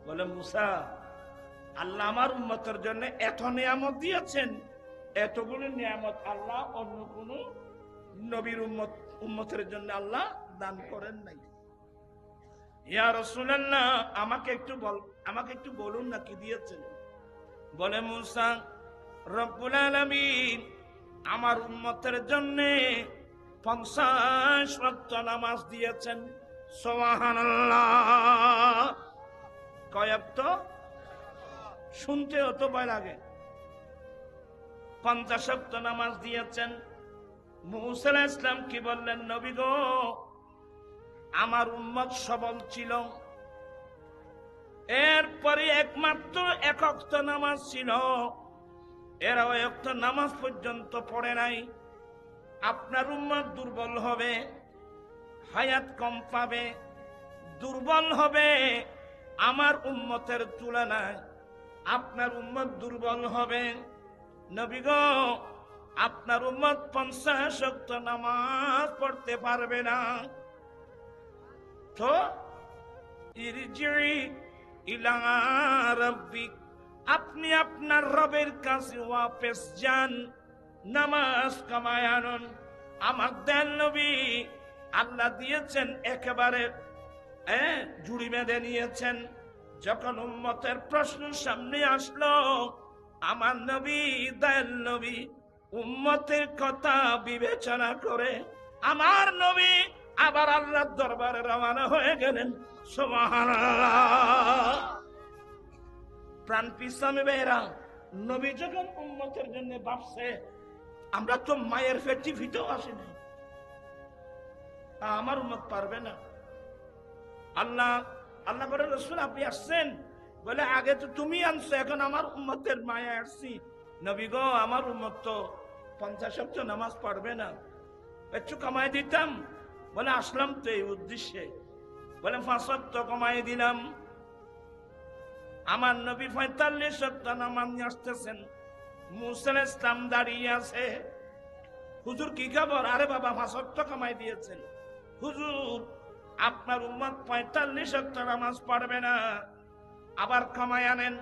বলে, মুসা আল্লাহ আমার উম্মতের জন্য এত নিয়ামত দিয়েছেন, এতগুলো নিয়ামত আল্লাহ অন্য কোন নবীর উম্মতের জন্য আল্লাহ দান করেন নাই। ইয়া রাসূলুল্লাহ আমাকে একটু বলুন না কি দিয়েছেন? বলে, মুসা রব্বুল আলামিন আমার উম্মতের জন্য 50 ওয়াক্ত নামাজ দিয়েছেন। সুবহানাল্লাহ। কয় ওয়াক্ত? শুনতেও তো ভয় লাগে। 50 ওয়াক্ত নামাজ দিয়েছেন। মুসা আলাইহিস সালাম কি বললেন? নবী গো, আমার উম্মত সবল ছিল, এরপরে একমাত্র এক ওয়াক্ত নামাজ ছিল, এরা ওই ওয়াক্ত নামাজ পর্যন্ত পড়ে নাই। আপনার উম্মত দুর্বল হবে, হায়াত কম পাবে, দুর্বল হবে। আমার উম্মতের তুলনায় আপনার উম্মত দুর্বল হবে। নবী গো, আপনার উম্মত 50 ওয়াক্ত নামাজ পড়তে পারবে না। তো ইরজি ইলা রাব্বিক, আপনি আপনার রবের কাছে ওয়াপস যান, নামাজ কামায় আনুন। আমার দয়াল নবী আল্লাহ দিয়েছেন একেবারে জুড়ি বেঁধে নিয়েছেন। যখন উম্মতের প্রশ্ন সামনে আসলো, আমার নবী দয়াল নবী উম্মতের কথা বিবেচনা করে আমার নবী আবার আল্লাহর দরবারে রওনা হয়ে গেলেন। সুবহানাল্লাহ। প্রাণ পিছামে বেরা নবী যখন উম্মতের জন্য ভাবছে, আমরা তো মায়ের পেটে ভিতও আসি নাই, আমার উম্মত পারবে না। আল্লাহ বলে, রাসূল আপনি আসছেন? বলে, আগে তো তুমি আনছো, এখন আমার উম্মতের মায়া আসছি। নবী গো, আমার উম্মত তো 50 ওয়াক্ত নামাজ পড়বে না, একটু কমাই দিতাম। বলে, আসলাম তো এই উদ্দেশ্যে। বলে, 5 ওয়াক্ত কমাই দিলাম। আমার নবী 45 ওয়াক্ত নামাজ নিয়ে আসতেছেন। মুসা আলাইহিস সালাম দাঁড়িয়ে আছে। হুজুর কি খবর? আরে বাবা, 5 ওয়াক্ত কমাই দিয়েছেন। হুজুর আপনার উম্মত 45 ওয়াক্ত নামাজ পড়বে না, আবার কমাই আনেন।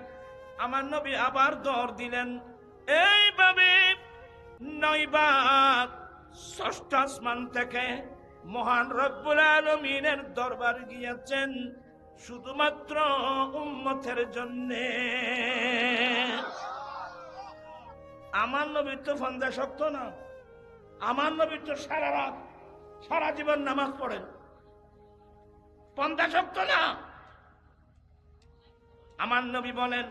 আমার নবী আবার দর দিলেন। এইভাবে 9 বার ষষ্ঠ আসমান থেকে মহান রব্বুল আলামিনের দরবার গিয়েছেন শুধুমাত্র উম্মতের জন্য। আমার নবী তো 50 ওয়াক্ত না, আমার নবী তো সারা রাত সারা জীবন নামাজ পড়েন, 50 ওয়াক্ত না। আমার নবী বলেন,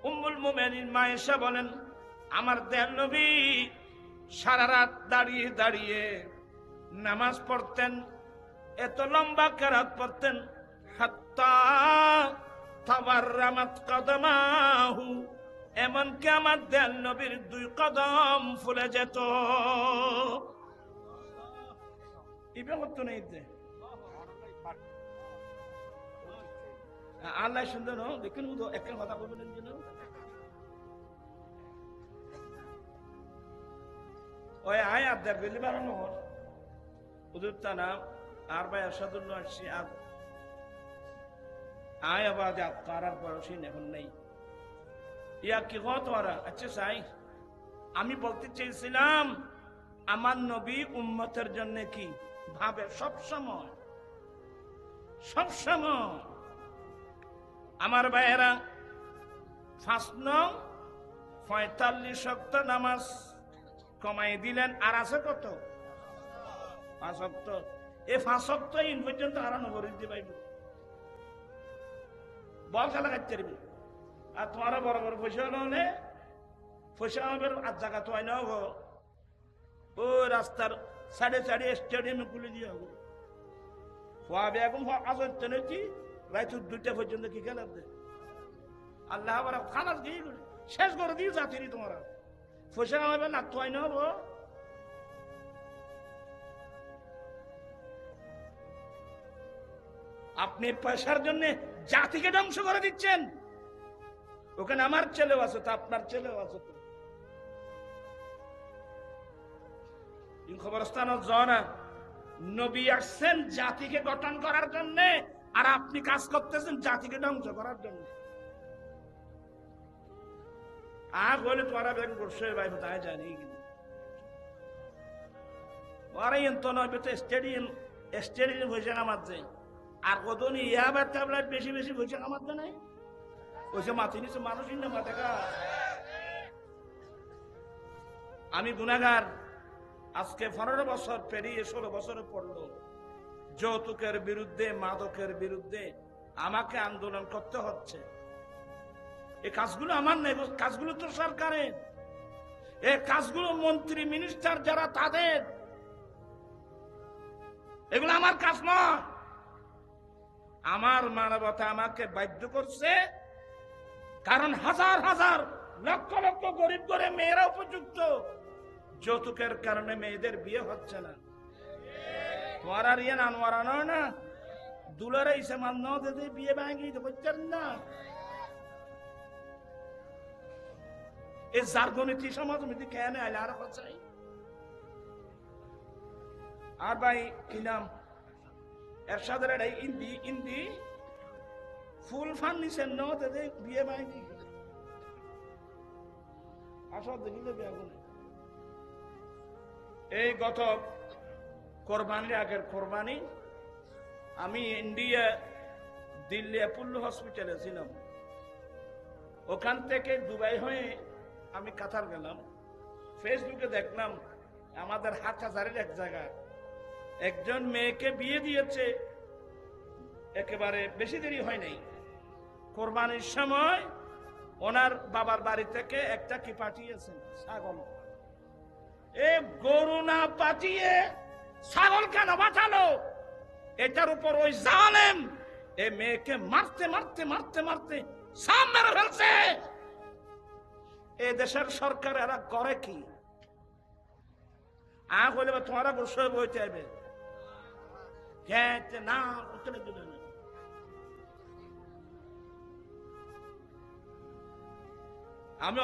উম্মুল মুমিনিন মা আয়েশা বলেন, আমার দয়াল নবী সারা রাত দাঁড়িয়ে দাঁড়িয়ে নামাজ পড়তেন, এত লম্বা কেরাত পড়তেন, হাত্তা তাওয়াররামাত কদমাহু, এমনকি আমার দয়াল নবীর 2 কদম ফুলে যেত। ইবাদত নেই যে আল্লাহ সুন্দর নো দেখুন একটা কথা বলবেন জন্য ওই আয় আদার বেলি বাড়ানো হুজুর তানা আর ভাই আসাদুল্লাহ আসছি আর আয় আবাদ তার বয়সী এখন নেই ইয়া কি তোরা আচ্ছা সাই আমি বলতে চেয়েছিলাম আমার নবী উম্মতের জন্য কি ভাবে সব সময় আমার ভাইয়েরা 45 ওয়াক্ত নামাজ কমাই দিলেন আর আছে কত 5 ওয়াক্ত এই 5 ওয়াক্ত ইন পর্যন্ত আর নগরী দিতে পাইব বল খেলা করতে পারবি আর তোমার বড় বড় পয়সা হলে পয়সা হবে আর জায়গা তো হয় না ও রাস্তার সাড়ে স্টেডিয়ামে খুলে দিয়ে হবো খাওয়াবে এখন আজর কি রাইতুর 2টা পর্যন্ত কি খেলার দে আল্লাহ আবার খালাস গিয়ে শেষ করে দিয়ে যাচ্ছি তোমরা পয়সা হবে না তো হয় না হবো আপনি পয়সার জন্য জাতিকে ধ্বংস করে দিচ্ছেন ওখানে আমার ছেলেও আছে তো আপনার ছেলেও আছে তো খবরস্থান জনা নবী আসছেন জাতিকে গঠন করার জন্য আর আপনি কাজ করতেছেন জাতিকে ধ্বংস করার জন্য আগ হলে তোরা বেগ করছে ভাই তাই জানি কিন্তু ওরাই তো নয় স্টেডিয়াম হয়েছে আমার যে আর কত নি ইয়াবার ট্যাবলেট বেশি হয়েছে আমার তো নাই ওইসব মাথি নিচে মানুষই না মাথাকা আমি গুনাহগার আজকে 15 বছর পেরিয়ে 16 বছরে পড়লো যৌতুকের বিরুদ্ধে মাদকের বিরুদ্ধে আমাকে আন্দোলন করতে হচ্ছে এই কাজগুলো আমার নেই কাজগুলো তো সরকারের এই কাজগুলো মন্ত্রী মিনিস্টার যারা তাদের এগুলো আমার কাজ নয় আমার মানবতা আমাকে বাধ্য করছে কারণ হাজার হাজার লক্ষ লক্ষ গরিব করে মেয়েরা উপযুক্ত যৌতুকের কারণে মেয়েদের বিয়ে হচ্ছে না তোমার আর ইয়ে নানোয়ারা নয় না দুলারা ইসে মান দিতে বিয়ে ভাঙি তো করছেন না এই জার্গনীতি সমাজনীতি কেন আইলে আর চাই আর ভাই কি নাম এরশাদের ইন্দি ফুল ফান নিছেন ন দিতে বিয়ে ভাঙি আসল দেখিলে বিয়ে এই গত কোরবানির আগের কোরবানি আমি ইন্ডিয়া দিল্লি অ্যাপোলো হসপিটালে ছিলাম ওখান থেকে দুবাই হয়ে আমি কাতার গেলাম ফেসবুকে দেখলাম আমাদের হাটহাজারের এক জায়গায় একজন মেয়েকে বিয়ে দিয়েছে একেবারে বেশি দেরি হয় নাই কোরবানির সময় ওনার বাবার বাড়ি থেকে একটা কি পাঠিয়েছেন ছাগল এ গরু না পাঠিয়ে ছাগল কেন পাঠালো এটার উপর ওই জালেম এ মেয়েকে মারতে মারতে মারতে মারতে সাম মেরে ফেলছে এ দেশের সরকার এরা করে কি বলে তোমারা বসে বইতে হবে না আমি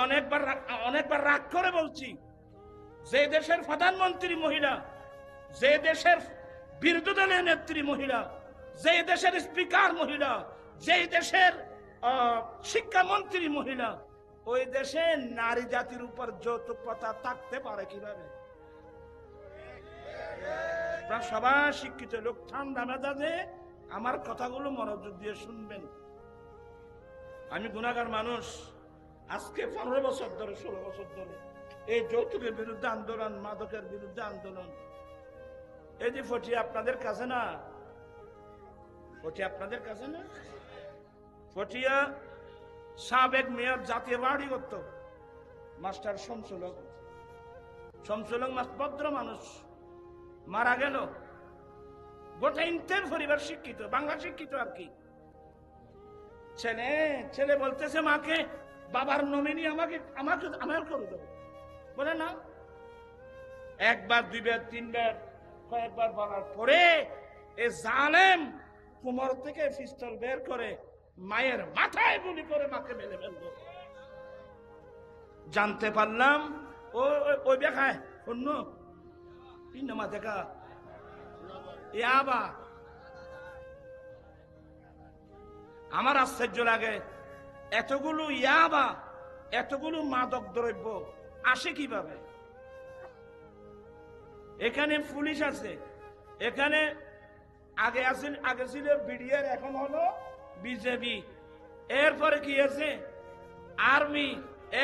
অনেকবার রাগ করে বলছি যে দেশের প্রধানমন্ত্রী মহিলা যে দেশের বিরোধী দলের নেত্রী মহিলা যে দেশের স্পিকার মহিলা যে দেশের শিক্ষামন্ত্রী মহিলা ওই দেশে নারী জাতির উপর যৌতুক প্রথা থাকতে পারে কিভাবে সবাই শিক্ষিত লোক ঠান্ডা মেজাজে আমার কথাগুলো মনোযোগ দিয়ে শুনবেন আমি গুনাহগার মানুষ আজকে 15 বছর ধরে 16 বছর ধরে এই যৌতুকের বিরুদ্ধে আন্দোলন মাদকের বিরুদ্ধে আন্দোলন এই যে ফটি আপনাদের কাছে না ফটিয়া সাবেক মেয়র জাতীয় বাড়ি করত মাস্টার শমসুলক ভদ্র মানুষ মারা গেল গোটা ইন্টার পরিবার শিক্ষিত বাংলা শিক্ষিত আর কি ছেলে বলতেছে মাকে বাবার নমিনি আমার করে দেবো বলে না একবার দুইবার তিনবার কয়েকবার বলার পরে এ জালেম কোমর থেকে পিস্তল বের করে মায়ের মাথায় গুলি করে মাকে মেরে ফেললো। জানতে পারলাম ওই দেখায় অন্য মা দেখা ইয়াবা। আমার আশ্চর্য লাগে, এতগুলো ইয়াবা, এতগুলো মাদক দ্রব্য আসে কিভাবে? এখানে পুলিশ আছে, এখানে আগে ছিল বিডিআর, এখন হলো বিজেপি, এরপরে কি আছে আর্মি,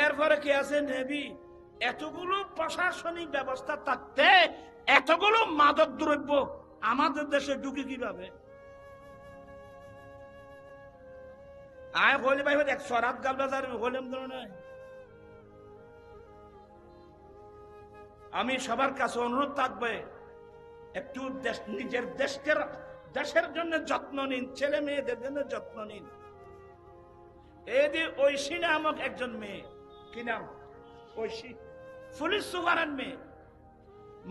এরপরে কি আছে নেভি। এতগুলো প্রশাসনিক ব্যবস্থা থাকতে এতগুলো মাদক দ্রব্য আমাদের দেশে ঢুকে কিভাবে? আয় হলে ভাই এক সরাত গালবাজার হলেম নয়। আমি সবার কাছে অনুরোধ থাকবে, একটু নিজের দেশের জন্য যত্ন নিন, ছেলে মেয়েদের জন্য যত্ন নিন। এই যে ঐশী নামক একজন মেয়ে, কি নাম? ঐশী, পুলিশ সুপারের মেয়ে,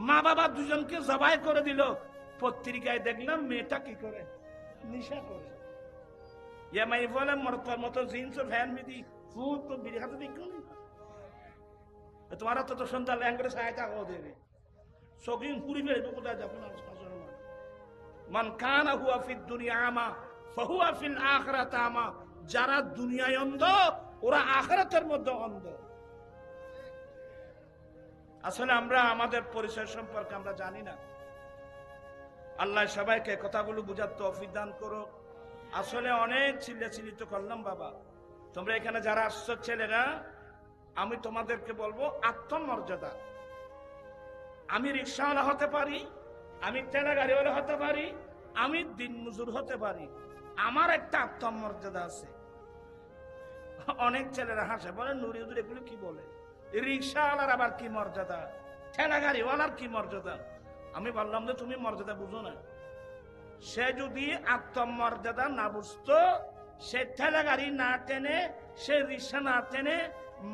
মা বাবা দুজনকে জবাই করে দিল। পত্রিকায় দেখলাম মেয়েটা কি করে, নেশা করে। মাই বলে মরতার মতো জিন্স ফ্যান মিদি ফুল তো বিড়ি হাতে দিক তোমার তো সন্ধ্যা ল্যাঙ্গুয়েজ সহায়তা দেবে শৌখিন পুরি ফেলবে কোথায় যাবো না। মান কানা হুয়া ফিদ দুনিয়া আমা ফাহুয়া ফিল আখিরাতি আমা। যারা দুনিয়ায় অন্ধ ওরা আখিরাতের মধ্যে অন্ধ। আসলে আমরা আমাদের পরিচয় সম্পর্কে আমরা জানি না। আল্লাহ সবাইকে কথাগুলো বুঝার তৌফিক দান করো। আসলে অনেক চিল্লাচিল্লি তো করলাম বাবা। তোমরা এখানে যারা আসছো ছেলেরা, আমি তোমাদেরকে বলবো আত্মমর্যাদা। আমি রিক্সাওয়ালা হতে পারি, আমি ঠেলা গাড়িওয়ালা হতে পারি, আমি দিনমজুর হতে পারি, আমার একটা আত্মমর্যাদা আছে। অনেক ছেলেরা হাসে, বলে নুরি হুজুর এগুলো কি বলে, রিক্সাওয়ালার আবার কি মর্যাদা, ঠেলা গাড়িওয়ালার কি মর্যাদা। আমি বললাম যে তুমি মর্যাদা বুঝো না। সে যদি আত্মমর্যাদা না বুঝতো, সে ঠেলা গাড়ি না টেনে, সে রিক্সা না টেনে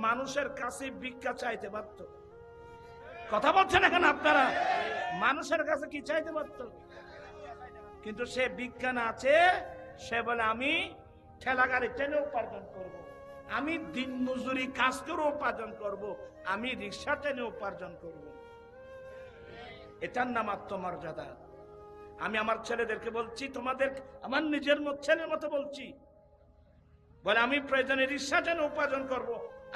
মানুষের কাছে ভিক্ষা চাইতে পারত। কথা বলছেন এখন আপনারা? মানুষের কাছে কি চাইতে পারত? কিন্তু সে ভিক্ষা না চেয়ে সে বলে আমি ঠেলা গাড়ি টেনে উপার্জন করব, আমি দিন মজুরি কাজ করে উপার্জন করব, আমি রিক্সা টেনে উপার্জন করব। এটার নাম আত্মমর্যাদা। আমি আমার ছেলেদেরকে বলছি, তোমাদের আমার নিজের ছেলের মতো বলছি, বলে আমি প্রয়োজনে রিক্সা টেনে উপার্জন করব,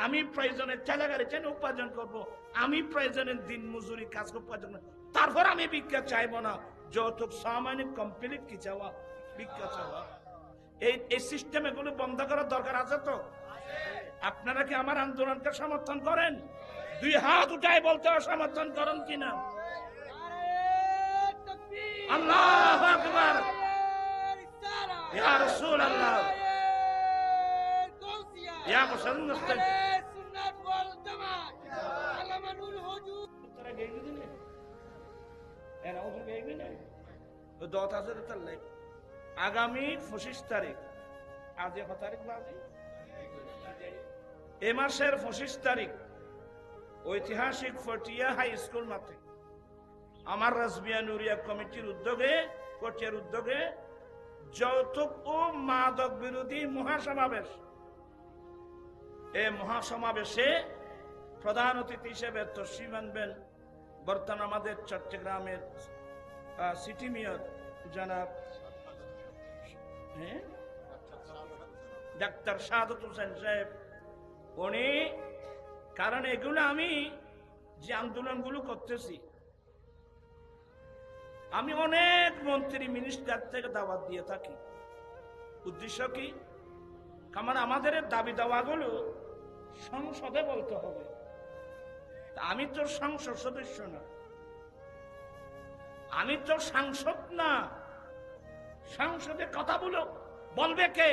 আমি প্রয়োজনে ঠেলা গাড়ি টেনে উপার্জন করব, আমি প্রয়োজনে দিন মজুরি কাজ উপার্জন করব, তারপর আমি ভিক্ষা চাইবো না। যৌতুক সামান্য কমপ্লিট কি চাওয়া, ভিক্ষা চাওয়া। এই সিস্টেম এগুলো বন্ধ করার দরকার আছে তো। আপনারা কি আমার আন্দোলনকে সমর্থন করেন? দুই হাত উঠায় বলতে হবে সমর্থন করেন কিনা। আল্লাহু আকবার, ইয়া রাসূলুল্লাহ, ইয়া মুসলমান। আগামী 25 তারিখ, আজ কত তারিখ বাজে? এ মাসের 25 তারিখ ঐতিহাসিক ফটিয়া হাই স্কুল মাঠে আমার রাসবিয়া নুরিয়া কমিটির উদ্যোগে, কোটিয়ার উদ্যোগে যৌতুক ও মাদক বিরোধী মহাসমাবেশ। এই মহাসমাবেশে প্রধান অতিথি হিসেবে তশরিফ আনবেন বর্তমান আমাদের চট্টগ্রামের সিটি মেয়র জনাব ডাক্তার শাহাদাত হোসেন সাহেব। উনি, কারণ এগুলো আমি যে আন্দোলনগুলো করতেছি, আমি অনেক মন্ত্রী মিনিস্টার থেকে দাওয়াত দিয়ে থাকি। উদ্দেশ্য কি? কারণ আমাদের দাবি দাওয়াগুলো সংসদে বলতে হবে। আমি তো সংসদ সদস্য না, আমি তো সাংসদ না, সংসদে কথা বলবে কে?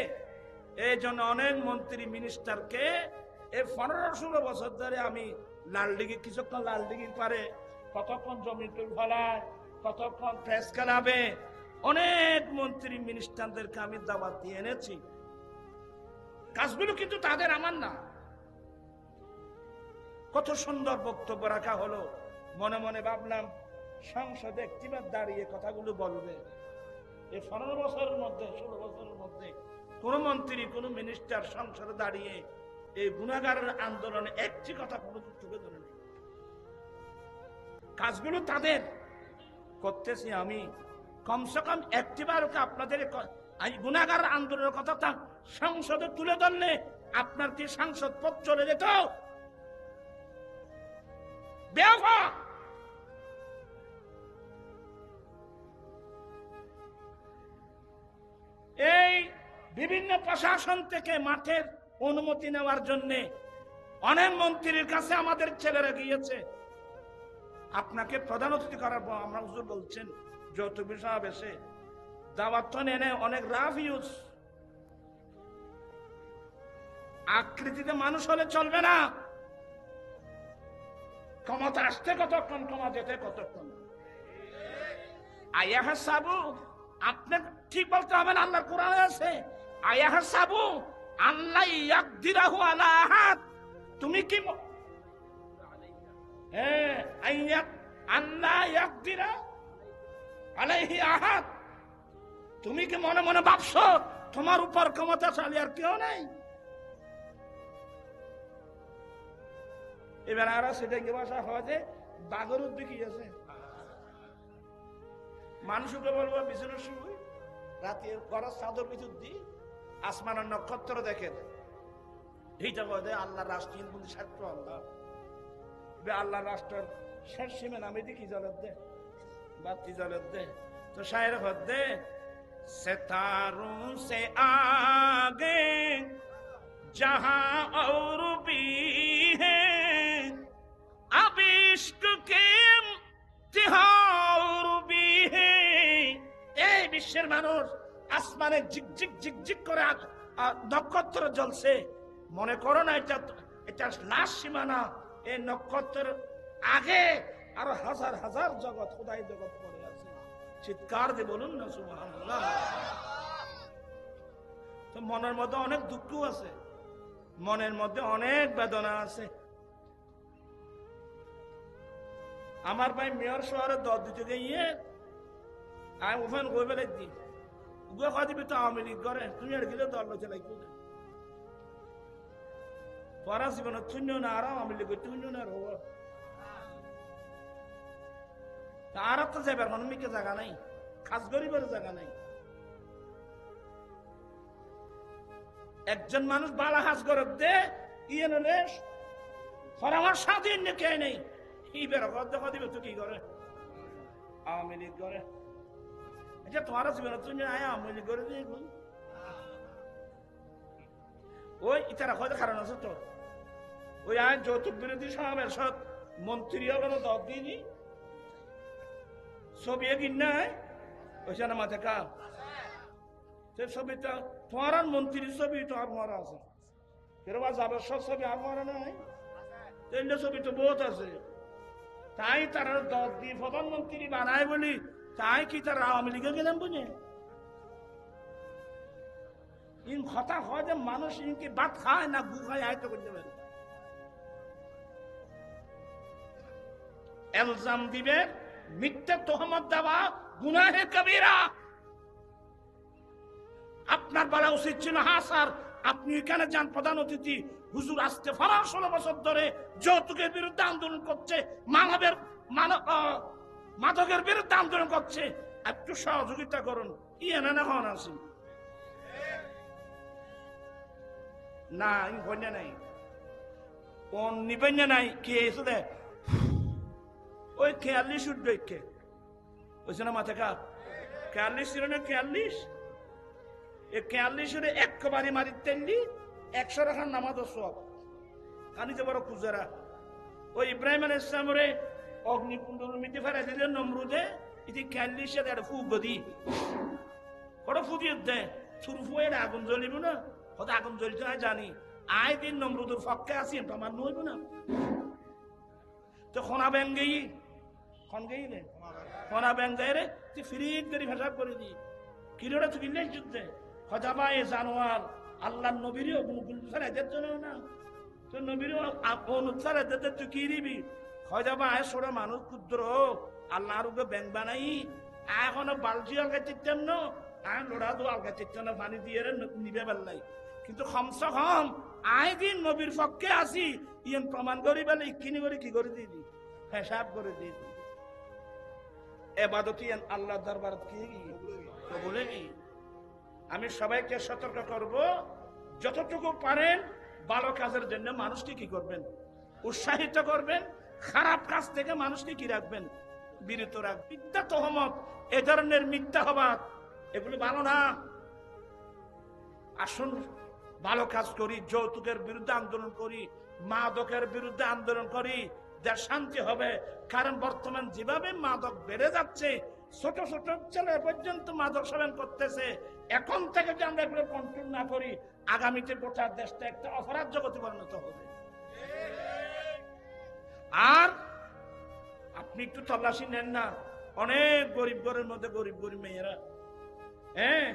এই জন্য অনেক মন্ত্রী মিনিস্টারকে এই 15-16 বছর ধরে আমি লালদিঘি, কিছুক্ষণ লালদিঘির পারে, কতক্ষণ জমিতুল ফলায়, কতক্ষণ প্রেস ক্লাবে, অনেক মন্ত্রী মিনিস্টারদেরকে আমি দাওয়াত দিয়ে এনেছি। কাজগুলো কিন্তু তাদের, আমার না। কত সুন্দর বক্তব্য রাখা হলো। মনে মনে ভাবলাম সংসদে একটিবার দাঁড়িয়ে কথাগুলো বলবে। এই 15 বছরের মধ্যে, 16 বছরের মধ্যে কোন মন্ত্রী কোন মিনিস্টার সংসদে দাঁড়িয়ে এই গুনাহগারের আন্দোলনে একটি কথা কোনো তুলে ধরে নেই। কাজগুলো তাদের করতেছি আমি, কমসে কম একটিবার আপনাদের গুনাহগার আন্দোলনের কথা তা সংসদে তুলে ধরলে আপনার কি সংসদ পদ চলে যেত? এই বিভিন্ন প্রশাসন থেকে মাঠের অনুমতি নেওয়ার জন্য অনেক মন্ত্রীর কাছে আমাদের ছেলেরা গিয়েছে, আপনাকে প্রধান অতিথি করার পর আমরা হুজুর বলছেন যৌতুক বিষয় এসে দাওয়াত তো এনে অনেক রাফ ইউজ, আকৃতিতে মানুষ হলে চলবে না। ক্ষমতা আসতে কতক্ষণ, ক্ষমা যেতে কতক্ষণ। আয়াহ সাবু, আপনি ঠিক বলতে হবে না, আল্লাহর কোরআনে আছে আয়াহ সাবু আল্লাহ ইয়াকদিরাহু আলা আহাদ। তুমি কি আল্লাহ ইয়াকদিরা আলাইহি আহাদ, তুমি কি মনে মনে ভাবছো তোমার উপর ক্ষমতাশালী আর কেউ নাই? এবার আর সেটা কি ভাষা হয় যে বাগর উদ্যোগী আছে, মানুষকে বলবো বিছানার সময় রাতে ঘরের চাদর ভিতর দিয়ে আসমানের নক্ষত্র দেখেন, এইটা বলে আল্লাহ রাষ্ট্রীয় বন্ধু ছাত্র আল্লাহ আল্লাহ রাষ্ট্রের শেষ সীমে নামে দিয়ে কি জলের দে বাতি জলের দে। তো শায়ের হদ্দে सितारों से आगे जहां और भी है अब इश्क के इम्तिहान भी है। এই বিশ্বের মানুষ আসমানে ঝিকঝিক ঝিকঝিক করে নক্ষত্র জ্বলছে, মনে করো না এটা লাশ সীমানা। এই নক্ষত্রের আগে আরো হাজার হাজার জগৎ, খোদাই জগৎ পড়ে আছে। চিৎকার দিয়ে বলুন না সুবহানাল্লাহ। তো মনের মধ্যে অনেক দুঃখ আছে, মনের মধ্যে অনেক বেদনা আছে। আমার ভাই মেয়র শহরে দর দিতে গিয়ে আমি ওখানে গই বেলে দিই উগে খাওয়া দিবি তো আওয়ামী লীগ করে, তুমি আর গেলে দল লোচে লাগবে না পড়া জীবনে শূন্য না, আর আওয়ামী লীগ শূন্য না হব আর তো যাবার কোনো মিকে জায়গা নাই, খাস গরিবের জায়গা নাই। একজন মানুষ বালা হাজ করে দে ইয়ে নলে আমার স্বাধীন কে নেই, এই বের দেখা দিবে তো কি করে আওয়ামী লীগ করে। আচ্ছা তোমার জীবনে তুমি আয় আওয়ামী লীগ করে দিয়ে ওই ইতারা হয়তো কারণ আছে তো ওই আইন যৌতুক বিরোধী সমাবেশ মন্ত্রী হলো দর দিইনি ছবি কিনায় ওইখানে না মাথা কা সে ছবিটা তোমার মন্ত্রীর ছবি তো আর মারা আছে, এরকম যাবে সব ছবি আর মারা নাই, তেমনি ছবি তো বহুত আছে। তাই তারা দর দিয়ে প্রধানমন্ত্রী বানায় বলি তাই কি তারা আওয়ামী লীগে গেলাম বুঝে ইন কথা হয় যে মানুষ ইনকে ভাত খায় না গু খায় আয়ত্ত করতে পারে। এলজাম দিবে, মিথ্যা তোহমত দেওয়া গুনাহে কবিরা। আপনার বলা উচিত ছিল হ্যাঁ স্যার আপনি এখানে যান প্রধান অতিথি, হুজুর আসতে ফারা 16 বছর ধরে যৌতুকের বিরুদ্ধে আন্দোলন করছে, মাদকের বিরুদ্ধে আন্দোলন করছে, একটু সহযোগিতা করুন। ইয়ে না হন আছি না হইনা নাই কোন নিবেন নাই কে এসে দে ওই 46 উঠবে কে ওইছে না মাথা কা 46 ছিল না 43 এই 46 একবারে মারি তেলি 100 রাখার নামাজ সব কানিতে বড় খুজরা। ওই ইব্রাহিম আলাইহিস সালামরে অগ্নিকুণ্ডের মধ্যে ফেলে দিলেন নমরুদে, এটি 46 এর ফু গদি বড় ফুদিয়ে দে শুরু ফুয়ে আগুন জ্বলিব না, হয়তো আগুন জ্বলিতে হয় জানি আয় দিন নমরুদের পক্ষে আসি আমার নইব না। তো খনা ব্যাং গেই খন গেই রে খনা ব্যাং যায় রে তুই ফিরিত করে ভাষা করে দি কিলোটা তুই কিনলে যুদ্ধে হজাবা এ জানোয়ার আল্লাহ নবীরও ফেরাইদের জন্য না, তো নবীরও অনুসারে তুই কি দিবি হজাবা আয় সোরা মানুষ ক্ষুদ্র আল্লাহর উপরে ব্যাং বানাই এখনো বালজি আগে চিতেন না আয় লোড়া দো আলগা চিত্তনা পানি দিয়ে নিবে বেলাই কিন্তু কমসে কম আই দিন নবীর পক্ষে আসি ইয়ান প্রমাণ করি বেলে ইকিনি করে কি করে দিদি হিসাব করে দিদি এবাদত ইয়ান আল্লাহ দরবার কি বলে কি আমি সবাইকে সতর্ক করব যতটুকু পারেন ভালো কাজের জন্য মানুষকে কি করবেন উৎসাহিত করবেন খারাপ কাজ থেকে মানুষকে কি রাখবেন বিরত রাখবেন মিথ্যা তহমত এ ধরনের মিথ্যা হবাদ এগুলো ভালো না আসুন ভালো কাজ করি যৌতুকের বিরুদ্ধে আন্দোলন করি মাদকের বিরুদ্ধে আন্দোলন করি দেশ শান্তি হবে কারণ বর্তমান যেভাবে মাদক বেড়ে যাচ্ছে ছোট ছোট ছেলে পর্যন্ত মাদক সেবন করতেছে এখন থেকে যদি আমরা এগুলো কন্ট্রোল না করি আগামীতে গোটা দেশটা একটা অপরাধ জগতে পরিণত হবে আর আপনি একটু তল্লাশি নেন না অনেক গরিব ঘরের মধ্যে গরিব গরিব মেয়েরা হ্যাঁ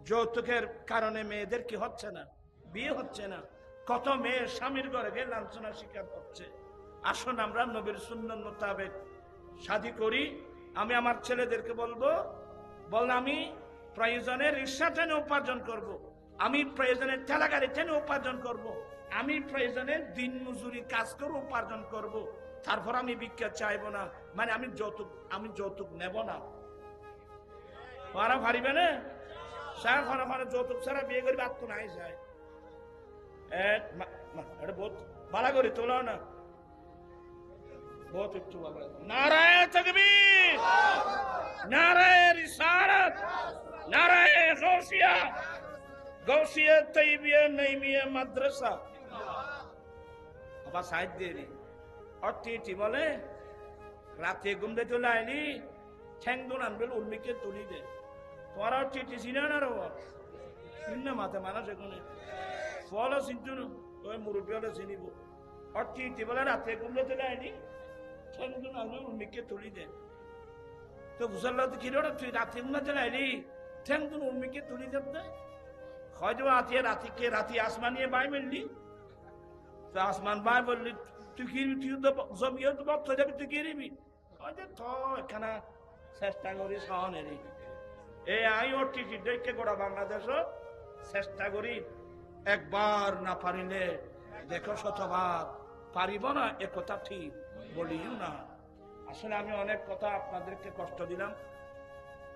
যৌতুকের কারণে মেয়েদের কি হচ্ছে না বিয়ে হচ্ছে না কত মেয়ে স্বামীর ঘরে গিয়ে লাঞ্ছনার শিকার হচ্ছে আসুন আমরা নবীর সুন্নাত মোতাবেক শাদী করি আমি আমার ছেলেদেরকে বলবো আমি প্রয়োজনে রিক্সা টেনে উপার্জন করব। আমি প্রয়োজনে ঠেলা গাড়ি টেনে উপার্জন করব। আমি প্রয়োজনে দিন মজুরি কাজ করে উপার্জন করব। তারপর আমি ভিক্ষা চাইবো না মানে আমি যৌতুক নেব না ওরা ভারিবে না যৌতুক ছাড়া বিয়ে করবে আত্ম নাই যায় বহুত ভালো করে তোলো না বহুত একটু নারায়ে তাকবীর নারায়ে রিসালাত নারায়ে গৌসিয়া তাইবিয়া নাইমিয়া মাদ্রাসা আবার সাইড দিয়ে অর্থী বলে রাতে ঘুমতে চলে আইলি ঠ্যাং দোন আনবে উর্মিকে তুলি দে তোরা চিঠি চিনে না রো চিহ্ন মাথা মানুষ এখানে ফল চিন্তু ওই মুরব্বী হলে চিনিব অর্থী বলে রাতে ঘুমতে চলে আইলি ঠ্যাং দোন আনবে উর্মিকে তুলি দে তো বুঝাল কি রে তুই রাতে ঘুমতে চলে আইলি ঠ্যাং দোন উর্মিকে তুলি দে হয়তো রাতি আসমান নিয়ে বাই মিললি তো আসমান বাই বললি তুই কি জমিয়ে তো বক্ত যাবি তুই কি নিবি তো এখানে চেষ্টা করি সহনের আই ওর টিকিট দেখে গোড়া বাংলাদেশ চেষ্টা করি একবার না পারিলে দেখো শতবার পারিব না এ কথা ঠিক বলিও না আসলে আমি অনেক কথা আপনাদেরকে কষ্ট দিলাম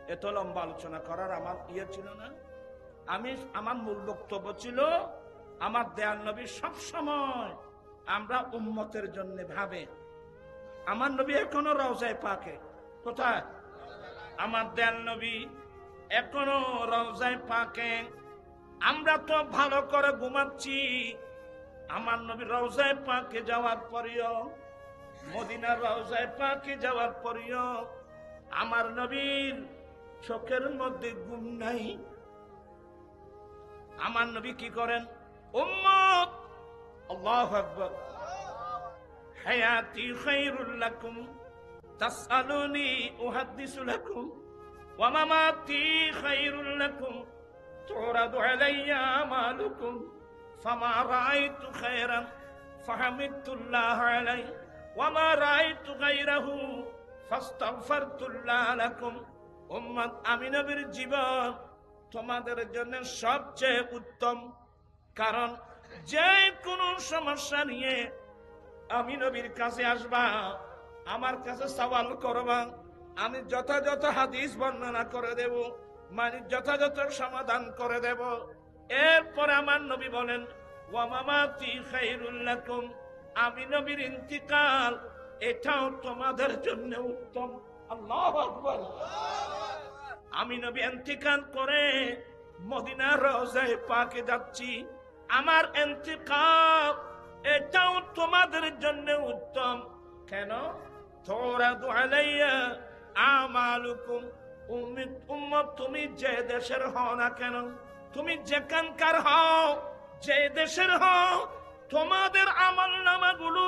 এত লম্বা আলোচনা করার আমার ছিল না আমার মূল বক্তব্য ছিল আমার দয়াল নবী সব সময় আমরা উম্মতের জন্য ভাবে আমার নবী এখনো রওজায়ে পাকে কোথায় আমার দয়াল নবী এখনো রওজায়ে পাকে আমরা তো ভালো করে ঘুমাচ্ছি আমার নবী রওজায়ে পাকে যাওয়ার পরেও মদিনার রওজায়ে পাকে যাওয়ার পরেও আমার নবীর চোখের মধ্যে ঘুম নাই আমার নবী কি করেন উম্মত আল্লাহু আকবার হায়াতি খায়রুল লাকুম তাসআলুনি উহাদ্দিসু লাকুম ওয়া মামাতি খায়রুল লাকুম তুরাদু আলাইয়া আমালুকুম ফামা রাআইতু খায়রান ফাহামিদতুল্লাহ আলাইহি ওয়া মা রাআইতু গায়রাহু ফাস্তাগফারতুল্লাহ লাকুম উম্মত আমি নবীর জীবন তোমাদের জন্য সবচেয়ে উত্তম কারণ যে কোনো সমস্যা নিয়ে আমি নবীর কাছে আসবা আমার কাছে সওয়াল করবা আমি যথাযথ হাদিস বর্ণনা করে দেব মানে যথাযথ সমাধান করে দেব এরপর আমার নবী বলেন ওয়া মামাতি খায়রুল লাকুম আমি নবীর ইন্তিকাল এটাও তোমাদের জন্য উত্তম আল্লাহু আকবার আমি নবী ইন্তিকাল করে মদিনার রওজায়ে পাকে যাচ্ছি আমার ইন্তিকাল এটাও তোমাদের জন্য উত্তম কেন তুরাদু আলাইয়া আমালুকুম উম্মত তুমি যে দেশের হও না কেন তুমি যেখানকার হও যে দেশের হও তোমাদের আমলনামাগুলো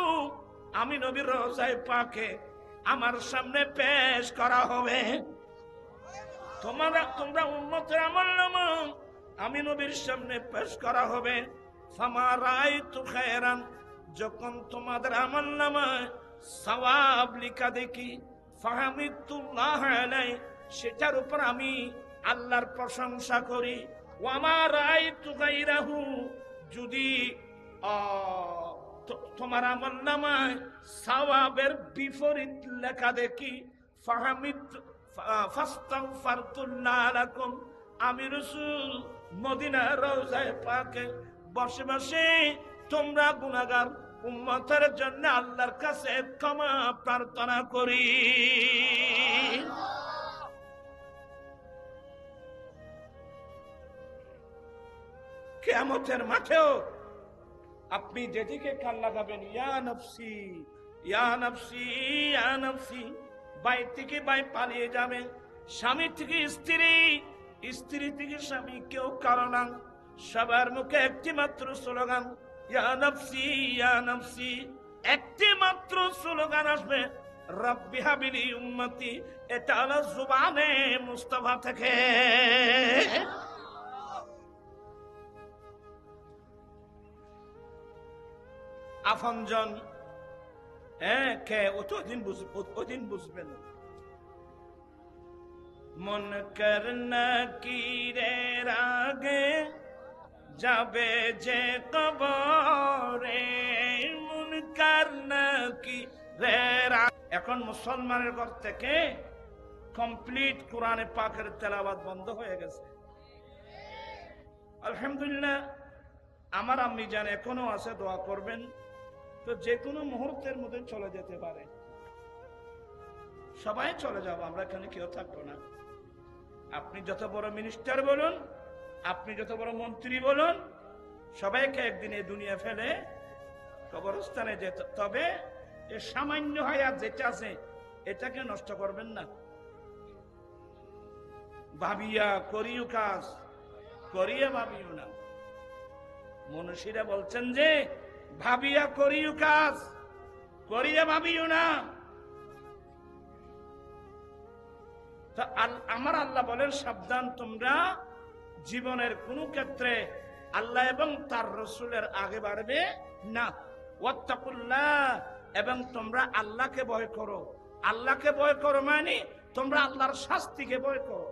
আমি নবীর রওজায়ে পাকে আমার সামনে পেশ করা হবে তোমরা উম্মতের আমলনামা আমি নবীর সামনে পেশ করা হবে ফামা রাআইতু খায়রান যখন তোমাদের আমলনামায় সওয়াব লেখা দেখি ফাহামিদতুল্লাহ আলাইহি সেটার উপর আমি আল্লাহর প্রশংসা করি। ওয়ামা রাআইতু গায়রাহু, যদি তোমার আমলনামায় সওয়াবের বিপরীত লেখা দেখি, ফাস্তাগফারতুল্লাহ লাকুম, আমি রাসূল মদিনার রওজায়ে পাকে বসে বসে তোমরা গুনাহগার উম্মতের জন্য আল্লাহর কাছে ক্ষমা প্রার্থনা করি। কিয়ামতের মাঠেও আপনি যেদিকে কান লাগাবেন, ইয়া নফসি ইয়া নফসি ইয়া নফসি, ভাই থেকে ভাই পালিয়ে যাবে, স্বামী থেকে স্ত্রী, স্ত্রী থেকে স্বামী, কেউ কারো না, সবার মুখে একটি মাত্র স্লোগান, ইয়া নফসি ইয়া নফসি। একটি মাত্র স্লোগান আসবে, রব্বি হাবিলি উম্মতি। এটা হলো জুবানে মুস্তাফা থেকে। আপনজন কে ওদিন বুঝবেন। মন করনা কিরের আগে যাবে যে কবরে, মন করনা কিরের। এখন মুসলমানের ঘর থেকে কমপ্লিট কোরআনে পাকের তেলাওয়াত বন্ধ হয়ে গেছে। আলহামদুলিল্লাহ, আমার আম্মি জান এখনো আছে, দোয়া করবেন। তো যে কোনো মুহূর্তের মধ্যে চলে যেতে পারে, সবাই চলে যাব, আমরা এখানে কেউ থাকবো না। আপনি যত বড় মিনিস্টার বলুন, আপনি যত বড় মন্ত্রী বলুন, সবাইকে একদিন এই দুনিয়া ফেলে কবরস্থানে যেতে। তবে এ সামান্য হায়াত যেটা আছে এটাকে নষ্ট করবেন না। ভাবিয়া করিও কাজ, করিয়া ভাবিও না। মনীষীরা বলছেন যে ভাবিয়া করিও কাজ, করিয়া ভাবিও না। আমার আল্লাহ বলেন, সাবধান, তোমরা জীবনের কোন ক্ষেত্রে আল্লাহ এবং তার রাসূলের আগে বাড়বে না। ওয়াত্তাকুল্লাহ, এবং তোমরা আল্লাহকে ভয় করো। আল্লাহকে ভয় করো মানে তোমরা আল্লাহর শাস্তিকে ভয় করো।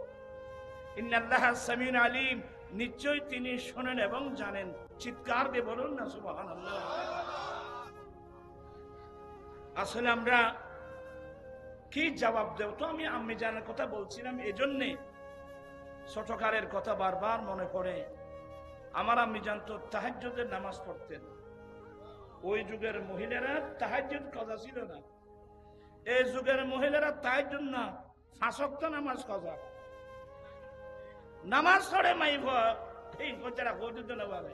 ইন্নাল্লাহা সামিউন আলিম, নিশ্চয়ই তিনি শোনেন এবং জানেন। চিৎকার দিয়ে বলুন না সুবহানাল্লাহ। আসলে আমরা কি জবাব দেব? তো আমি আম্মি জানের কথা বলছিলাম, এজন্যে ছোটকারের কথা বারবার মনে পড়ে। আমার আম্মি জান তো তাহাজ্জুদের নামাজ পড়তেন। ওই যুগের মহিলারা তাহাজ্জুদ কথা ছিল না। এই যুগের মহিলারা তাহাজ্জুদ না, 5 ওয়াক্ত নামাজ কথা। নামাজ পড়ে মাইব এই কচরা কইতে না পারে।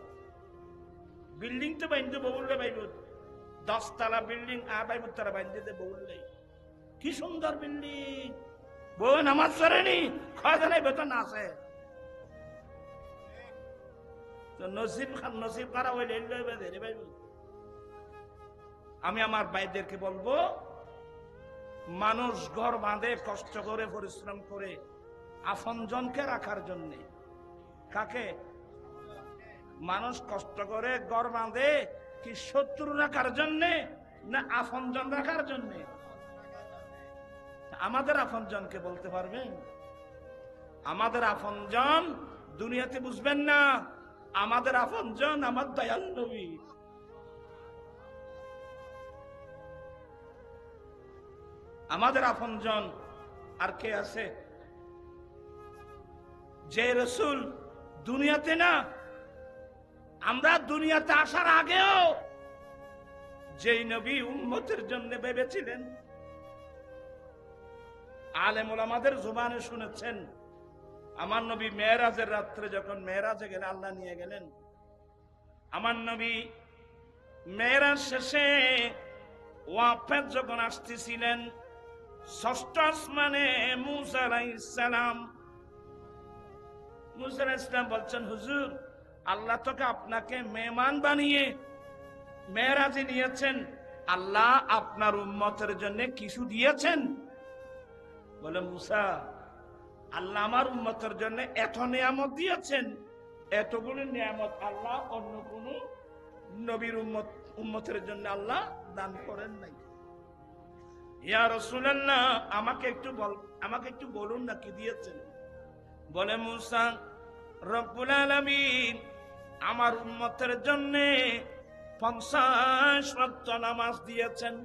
বিল্ডিং তো বাইন্দে বউলে বাইব, 10 তলা বিল্ডিং বাইব, তারা বাইন্দে বউলে। কি সুন্দর বিল্ডিং, বউ নামাজ পড়েনি, খাওয়া নাই, বেতন আছে। তো নসিব করা হইলে ভাই। আমি আমার ভাইদেরকে বলবো, মানুষ ঘর বাঁধে কষ্ট করে, পরিশ্রম করে আপনজনকে রাখার জন্য। কাকে? মানুষ কষ্ট করে ঘর বাঁধে কি শত্রু রাখার জন্য না আপনজন রাখার জন্য? আমাদের আপনজনকে বলতে পারবেন? আমাদের আপনজন দুনিয়াতে বুঝবেন না। আমাদের আপনজন আমার দয়াল নবী। আমাদের আপনজন আর কে আছে? যে রাসূল দুনিয়াতে না, আমরা দুনিয়াতে আসার আগেও যেই নবী উম্মতের জন্য ভেবেছিলেন। আলেম ওলামাদের জবানে শুনেছেন, আমার নবী মেরাজের রাত্রে যখন মেরাজে গেলেন, আল্লাহ নিয়ে গেলেন, আমার নবী মেরাজ শেষে ওয়াফাত যখন আসতেছিলেন, 6ষ্ঠ আসমানে মুসা আলাইহিস সালাম, মুসা আলাইহিস সালাম বলছেন, হুজুর, আল্লাহ তোকে আপনাকে মেহমান বানিয়ে মেরাজে নিয়েছেন, আল্লাহ আপনার উম্মতের জন্য কিছু দিয়েছেন? বলে, মুসা, আল্লাহ আমার উম্মতের জন্য এত নিয়ামত দিয়েছেন, এতগুলো নিয়ামত আল্লাহ অন্য কোন নবীর উম্মতের জন্য আল্লাহ দান করেন নাই। ইয়া রাসূলুল্লাহ, আমাকে একটু বলুন না কি দিয়েছেন। বলে মুসা, রব্বুল আলামিন আমার উম্মতের জন্য 50 ওয়াক্ত নামাজ দিয়েছেন।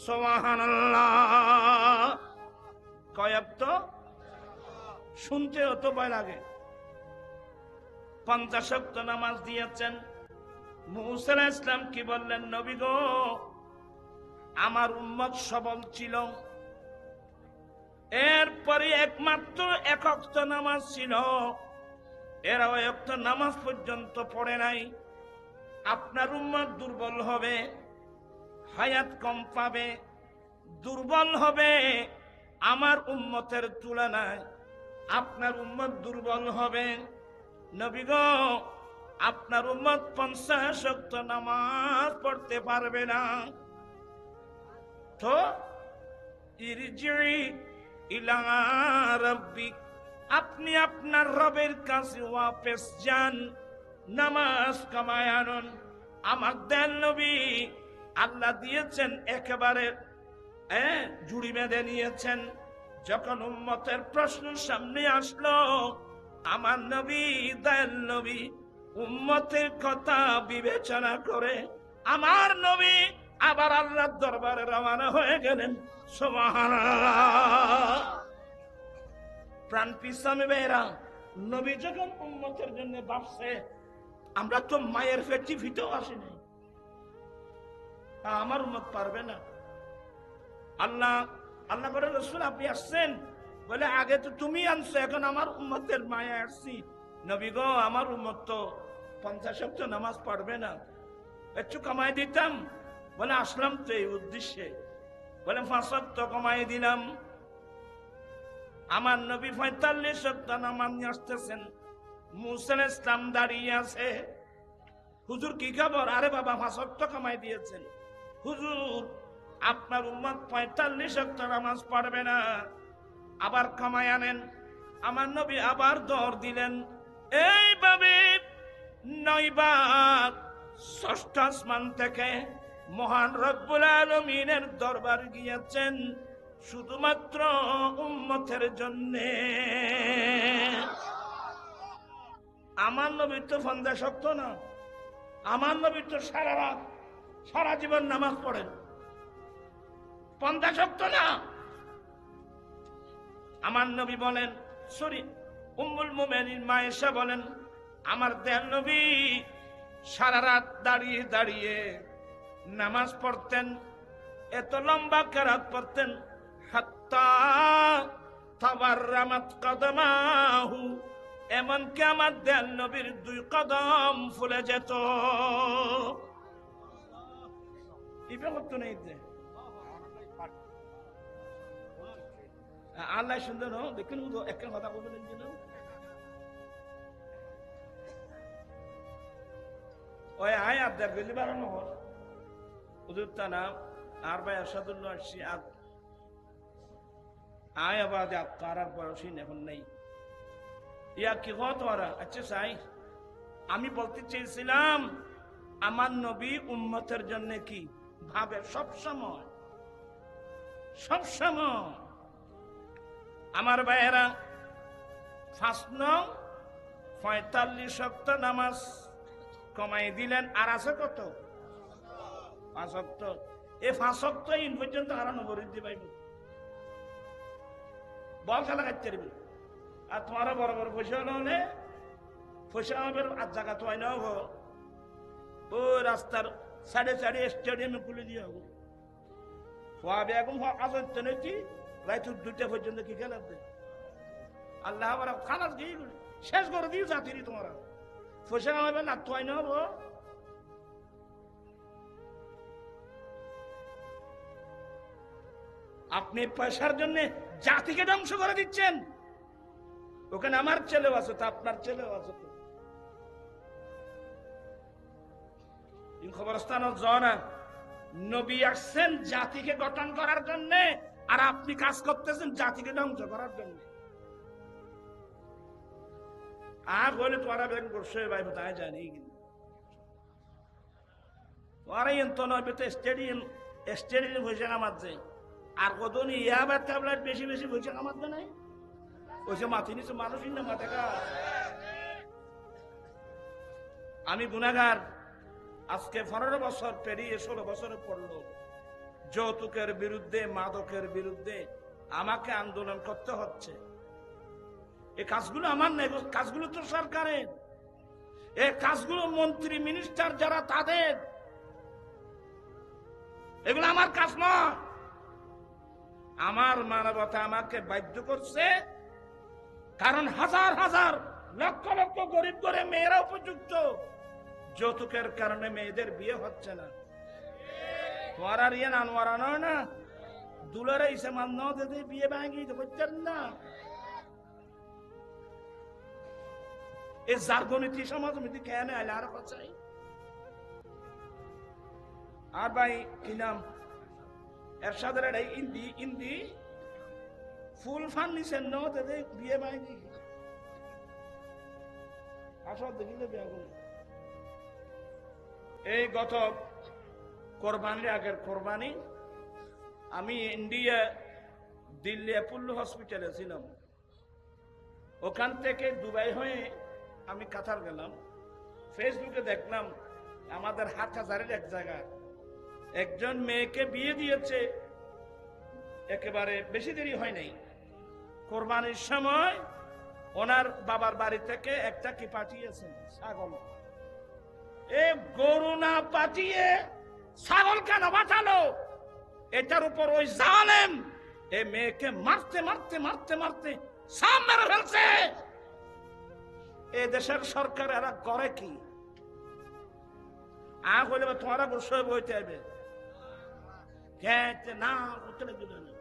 সুবহানাল্লাহ। কয় ওয়াক্ত? শুনতে অত ভয় লাগে। 50 ওয়াক্ত নামাজ দিয়েছেন। মুসা আলাইহিস সালাম কি বললেন, নবী গো, আমার উম্মত সবল ছিল, এরপরে একমাত্র এক ওয়াক্ত নামাজ ছিল, এরা ওই ওয়াক্ত নামাজ পর্যন্ত পড়ে নাই। আপনার উম্মত দুর্বল হবে, হায়াত কম পাবে, দুর্বল হবে। আমার উম্মতের তুলনায় আপনার উম্মত দুর্বল হবে। নবী গো, আপনার উম্মত 50 ওয়াক্ত নামাজ পড়তে পারবে না। তো ইরজি ইলা রাব্বিক, আপনি আপনার রবের কাছে ওয়াপস যান, নামাজ কামায় আনুন। আমার দয়াল নবী আল্লাহ দিয়েছেন একেবারে জুড়ি বেঁধে নিয়েছেন। যখন উম্মতের প্রশ্ন সামনে আসলো, আমার নবী দয়াল নবী উম্মতের কথা বিবেচনা করে আমার নবী আবার আল্লাহর দরবারে রওনা হয়ে গেলেন। সুবহানাল্লাহ। প্রাণ পিছামে বেরা, নবী যখন উম্মতের জন্য ভাবছে, আমরা তো মায়ের পেটি ভিতেও আসিনি, আমার উম্মত পারবে না। আল্লাহ বলে, রাসূল আপনি আসছেন? বলে, আগে তো তুমি আনছো, এখন আমার উম্মতের মায়া আসছি। নবী গো, আমার উম্মত তো 50 ওয়াক্ত নামাজ পড়বে না, একটু কমাই দিতাম। বলে, আসলাম তো এই উদ্দেশ্যে। বলে, 5 ওয়াক্ত কমাই দিলাম। আমার নবী 45 ওয়াক্ত নামাজ নিয়ে আসতেছেন। মুসা আলাইহিস সালাম দাঁড়িয়ে আছে। হুজুর কি খবর? আরে বাবা, 5 ওয়াক্ত কমাই দিয়েছেন। হুজুর, আপনার উম্মত 45 ওয়াক্ত নামাজ পড়বে না, আবার কমায় আনেন। আমার নবী আবার দর দিলেন। এইভাবে 9 বার 6ষ্ঠ আসমান থেকে মহান রব্বুল আলামিনের দরবার গিয়েছেন শুধুমাত্র উম্মতের জন্য। আমার নবী তো 50 ওয়াক্ত না, আমার নবী তো সারা রাত সারা জীবন নামাজ পড়েন। 50 ওয়াক্ত না। আমার নবী বলেন, সরি, উম্মুল মুমিনিন মা আয়েশা বলেন, আমার দয়াল নবী সারা রাত দাঁড়িয়ে দাঁড়িয়ে নামাজ পড়তেন, এত লম্বা কেরাত পড়তেন, হাত্তা তাবাররামাত কদমাহু, এমনকি আমার দয়াল নবীর 2 কদম ফুলে যেত। ইফাকত নেই যে আল্লাহ সুন্দর দেখুন, একটা কথা বলবেন যেন ওই আয় আবদার গেলি বাড়ানো হল হুজুর তা নাম আর ভাই আসাদুল্লাহ আসছি আয় আবাদ আর বয়সী এখন নেই। ইয়া কি হত ওরা? আচ্ছা সাই, আমি বলতে চেয়েছিলাম আমার নবী উম্মতের জন্য কি ভাবে সবসময়। আমার ভাইয়েরা, 45 ওয়াক্ত নামাজ কমাই দিলেন। আর আছে কত? 5 ওয়াক্ত। এই 5 ওয়াক্ত ইন পর্যন্ত হারানো বরিদ্ধি পাইব, বল খেলা খাইতে পারবি। আর তোমার বড় বড় পয়সা হলে পয়সা হবে আর জায়গা তো হয় না, ও রাস্তার সাড়ে স্টেডিয়ামে খুলে দিয়ে হবো। হওয়াবে এখন আজত নাকি রাত 2টা পর্যন্ত কি খেলা দেয়। আল্লাহ খালাস গিয়ে শেষ করে দিয়ে জাতিরি তোমরা পয়সা হবে না তো হয় না হবো। আপনি পয়সার জন্য জাতিকে ধ্বংস করে দিচ্ছেন। ওখানে আমার ছেলেও আছে তো, আপনার ছেলেও আছে তো। খবরস্থান জনা নবী আসছেন জাতিকে গঠন করার জন্য, আর আপনি কাজ করতেছেন জাতিকে ধ্বংস করার জন্য। আর বলে তোরা বেগ করছে ভাই, তাই জানি কিন্তু তোরাই তো নয়, স্টেডিয়াম হয়েছে আমার যে আর কতদিন ইয়াবার ট্যাবলেট বেশি বেশি বইছে আমার নাই ওইসে মাথি নিচে মানুষই না মাথা গা। আমি গুনাহগার, আজকে 15 বছর পেরিয়ে 16 বছরে পড়লো। যৌতুকের বিরুদ্ধে, মাদকের বিরুদ্ধে আমাকে আন্দোলন করতে হচ্ছে। এই কাজগুলো আমার নেই, কাজগুলো তো সরকারের। এই কাজগুলো মন্ত্রী মিনিস্টার যারা তাদের, এগুলো আমার কাজ নয়। আমার মানবতা আমাকে বাধ্য করছে, কারণ হাজার হাজার লক্ষ লক্ষ গরিব করে মেয়েরা উপযুক্ত, যৌতুকের কারণে মেয়েদের বিয়ে হচ্ছে না। তোমার আর ইয়ে নানোয়ারা নয় না, দুলারে ইসে মান দিতে বিয়ে ভাঙি করতেন না। এই জার্গনীতি সমাজনীতি কেন আইলে আরো চাই। আর ভাই কি নাম এরশাদের ইন্দি ইন্দি ফুল ফান নিছেন ন দিতে বিয়ে ভাঙি আসল দেখিলে বিয়ে করুন। এই গত কোরবানির আগের কোরবানি আমি ইন্ডিয়া দিল্লি অ্যাপোলো হসপিটালে ছিলাম। ওখান থেকে দুবাই হয়ে আমি কাতার গেলাম। ফেসবুকে দেখলাম আমাদের হাটহাজারের এক জায়গায় একজন মেয়েকে বিয়ে দিয়েছে, একেবারে বেশি দেরি হয় নাই। কোরবানির সময় ওনার বাবার বাড়ি থেকে একটা কি পাঠিয়েছেন, ছাগল। এ গরু না পাঠিয়ে ছাগল কেন পাঠালো? এটার উপর ওই জালেম এই মেয়েকে মারতে মারতে মারতে মারতে সাম মেরে ফেলছে। এ দেশের সরকার এরা করে কি? বলে তোমারা বসে বইতে হবে না, উত্তরে দিল না।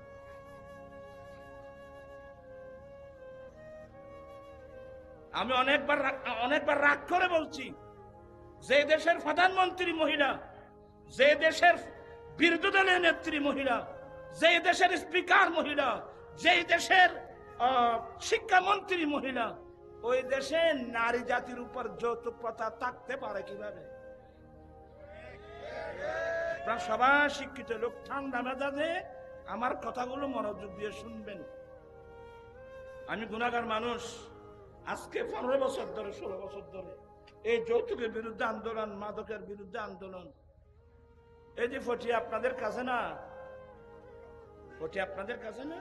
আমি অনেকবার রাগ করে বলছি, যে দেশের প্রধানমন্ত্রী মহিলা, যে দেশের বিরোধী দলের নেত্রী মহিলা, যে দেশের স্পিকার মহিলা, যে দেশের শিক্ষামন্ত্রী মহিলা, ওই দেশে নারী জাতির উপর যৌতুক প্রথা থাকতে পারে কিভাবে? সবাই শিক্ষিত লোক, ঠান্ডা মেজাজে আমার কথাগুলো মনোযোগ দিয়ে শুনবেন। আমি গুনাহগার মানুষ। আজকে 15 বছর ধরে 16 বছর ধরে এই যৌতুকের বিরুদ্ধে আন্দোলন, মাদকের বিরুদ্ধে আন্দোলন। এই যে ফটি আপনাদের কাছে না, ফটি আপনাদের কাছে না,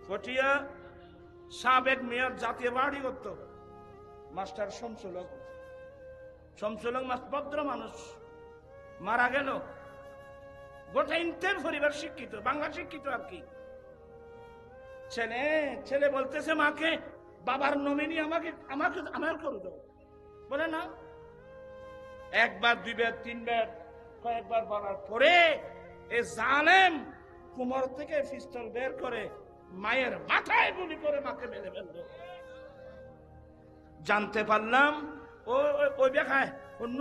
ফটিয়া সাবেক মেয়র জাতীয় বাড়ি করত মাস্টার শমসুলক ভদ্র মানুষ, মারা গেল। গোটা ইন্টের পরিবার শিক্ষিত, বাংলা শিক্ষিত আর কি। ছেলে বলতেছে মাকে, বাবার নমিনি আমার করে দাও। বলে না, একবার দুইবার তিনবার কয়েকবার বলার পরে এই জালেম কোমর থেকে পিস্তল বের করে মায়ের মাথায় গুলি করে মাকে মেরে ফেলল। জানতে পারলাম ওই দেখায় অন্য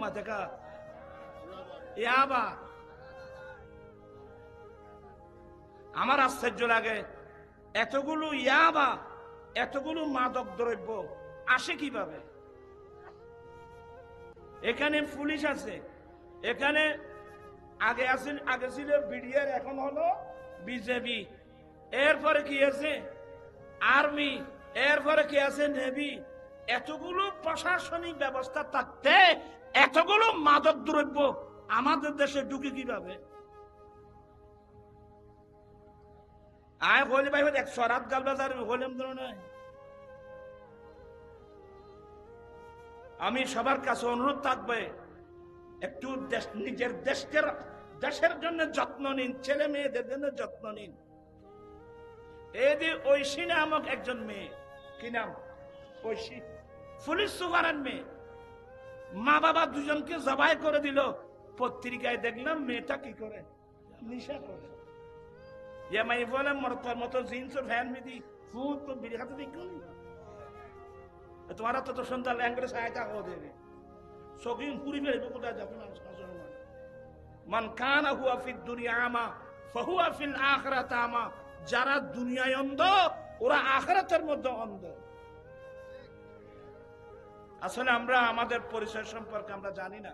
মা দেখা ইয়াবা। আমার আশ্চর্য লাগে, এতগুলো ইয়াবা, এতগুলো মাদক দ্রব্য আসে কিভাবে? এখানে পুলিশ আছে, এখানে আগে ছিল বিডিআর, এখন হলো বিজেপি, এরপরে কি আছে আর্মি, এরপরে কি আছে নেভি। এতগুলো প্রশাসনিক ব্যবস্থা থাকতে এতগুলো মাদক দ্রব্য আমাদের দেশে ঢুকে কিভাবে? আয় হলে ভাই এক সরাত গালবাজার হলেম নয়। আমি সবার কাছে অনুরোধ থাকবে, একটু নিজের দেশের জন্য যত্ন নিন, ছেলে মেয়েদের জন্য যত্ন নিন। এই যে ঐশী নামক একজন মেয়ে, কি নাম ঐশী, পুলিশ সুপারের মেয়ে, মা বাবা দুজনকে জবাই করে দিল। পত্রিকায় দেখলাম মেয়েটা কি করে, নিশা করে। মাই বলে তোর মতো জিন্স ফ্যান মিদি ফুট তো বিড়ি খাতে দেখুন, তোমার তো সন্তান ল্যাঙ্গুয়েজ সহায়তা হয়ে দেবে। সকিং পুরি ফেলবে কোথায় যাবে না। মান কানা হুয়া ফিদ দুনিয়া আমা ফাহুয়া ফিল আখিরাতি আমা। যারা দুনিয়ায় অন্ধ, ওরা আখিরাতের মধ্যে অন্ধ। আসলে আমরা আমাদের পরিচয় সম্পর্কে আমরা জানি না।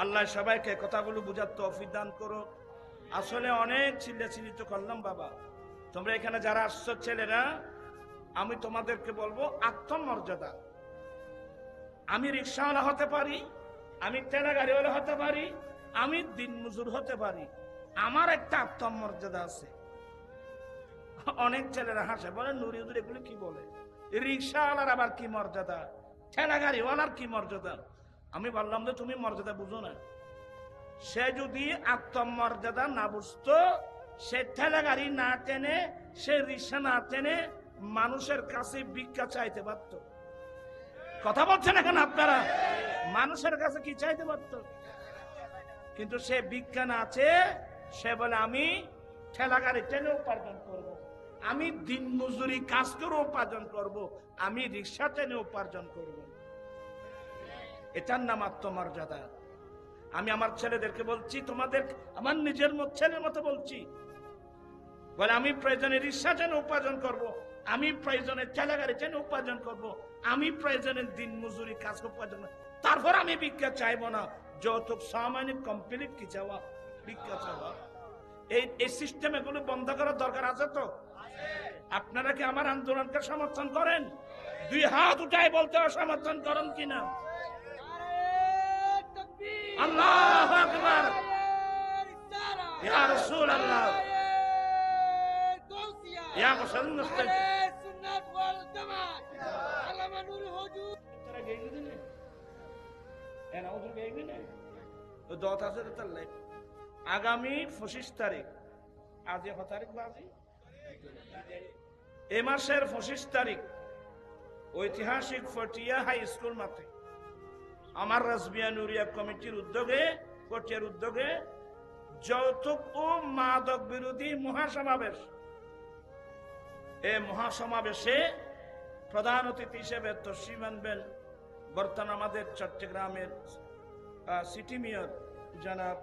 আল্লাহ সবাইকে কথাগুলো বুঝার তৌফিক দান করো। আসলে অনেক চিল্লাচিল্লি তো করলাম বাবা, তোমরা এখানে যারা আসছো ছেলেরা, আমি তোমাদেরকে বলবো আত্মমর্যাদা। আমি রিক্সাওয়ালা হতে পারি, আমি ঠেলা গাড়িওয়ালা হতে পারি, আমি দিনমজুর হতে পারি, আমার একটা আত্মমর্যাদা আছে। অনেক ছেলেরা হাসে, বলে নুরি হুজুর এগুলো কি বলে, রিক্সাওয়ালার আবার কি মর্যাদা, ঠেলা গাড়িওয়ালার কি মর্যাদা। আমি বললাম যে তুমি মর্যাদা বুঝো না। সে যদি আত্মমর্যাদা না বুঝতো, সে ঠেলা গাড়ি না টেনে, সে রিক্সা না টেনে মানুষের কাছে ভিক্ষা চাইতে পারত। কথা বলছেন এখন আপনারা, মানুষের কাছে কি চাইতে পারত? কিন্তু সে ভিক্ষা না চেয়ে সে বলে আমি ঠেলা গাড়ি টেনে উপার্জন করব, আমি দিন মজুরি কাজ করে উপার্জন করব, আমি রিক্সা টেনে উপার্জন করব। এটার নাম আত্মমর্যাদা। আমি আমার ছেলেদেরকে বলছি, তোমাদের আমার নিজের ছেলের মতো বলছি, বলে আমি প্রয়োজনে রিক্সা টেনে উপার্জন করব, আমি প্রয়োজনে ঠেলা গাড়ি টেনে উপার্জন করব, আমি প্রয়োজনে দিন মজুরি কাজ উপার্জন, তারপর আমি ভিক্ষা চাইবো না। যৌতুক সামান্য কমপ্লিট কি চাওয়া, ভিক্ষা চাওয়া। এই সিস্টেম এগুলো বন্ধ করার দরকার আছে তো। আপনারা কি আমার আন্দোলনকে সমর্থন করেন? দুই হাত উঠায় বলতে সমর্থন করেন কিনা? আল্লাহু আকবার, ইয়া রাসূলুল্লাহ, ইয়া মুসলিম সুন্নাত ওয়াল জামাত আল্লামা নূর হুজুর তারা গেইনি দিনে এনা হুজুর গেইনি না তো 10,000 তালে আগামী 25 তারিখ, আজ কত তারিখ বাজি, এই মাসের 25 তারিখ ঐতিহাসিক ফটিয়া হাই স্কুল মাঠে আমার রাসবিয়া নুরিয়া কমিটির উদ্যোগে, ফটিয়ার উদ্যোগে যৌতুক ও মাদক বিরোধী মহাসমাবেশ। এই মহাসমাবেশে প্রধান অতিথি হিসেবে তশরিফ আনবেন বর্তমান আমাদের চট্টগ্রামের সিটি মেয়র জনাব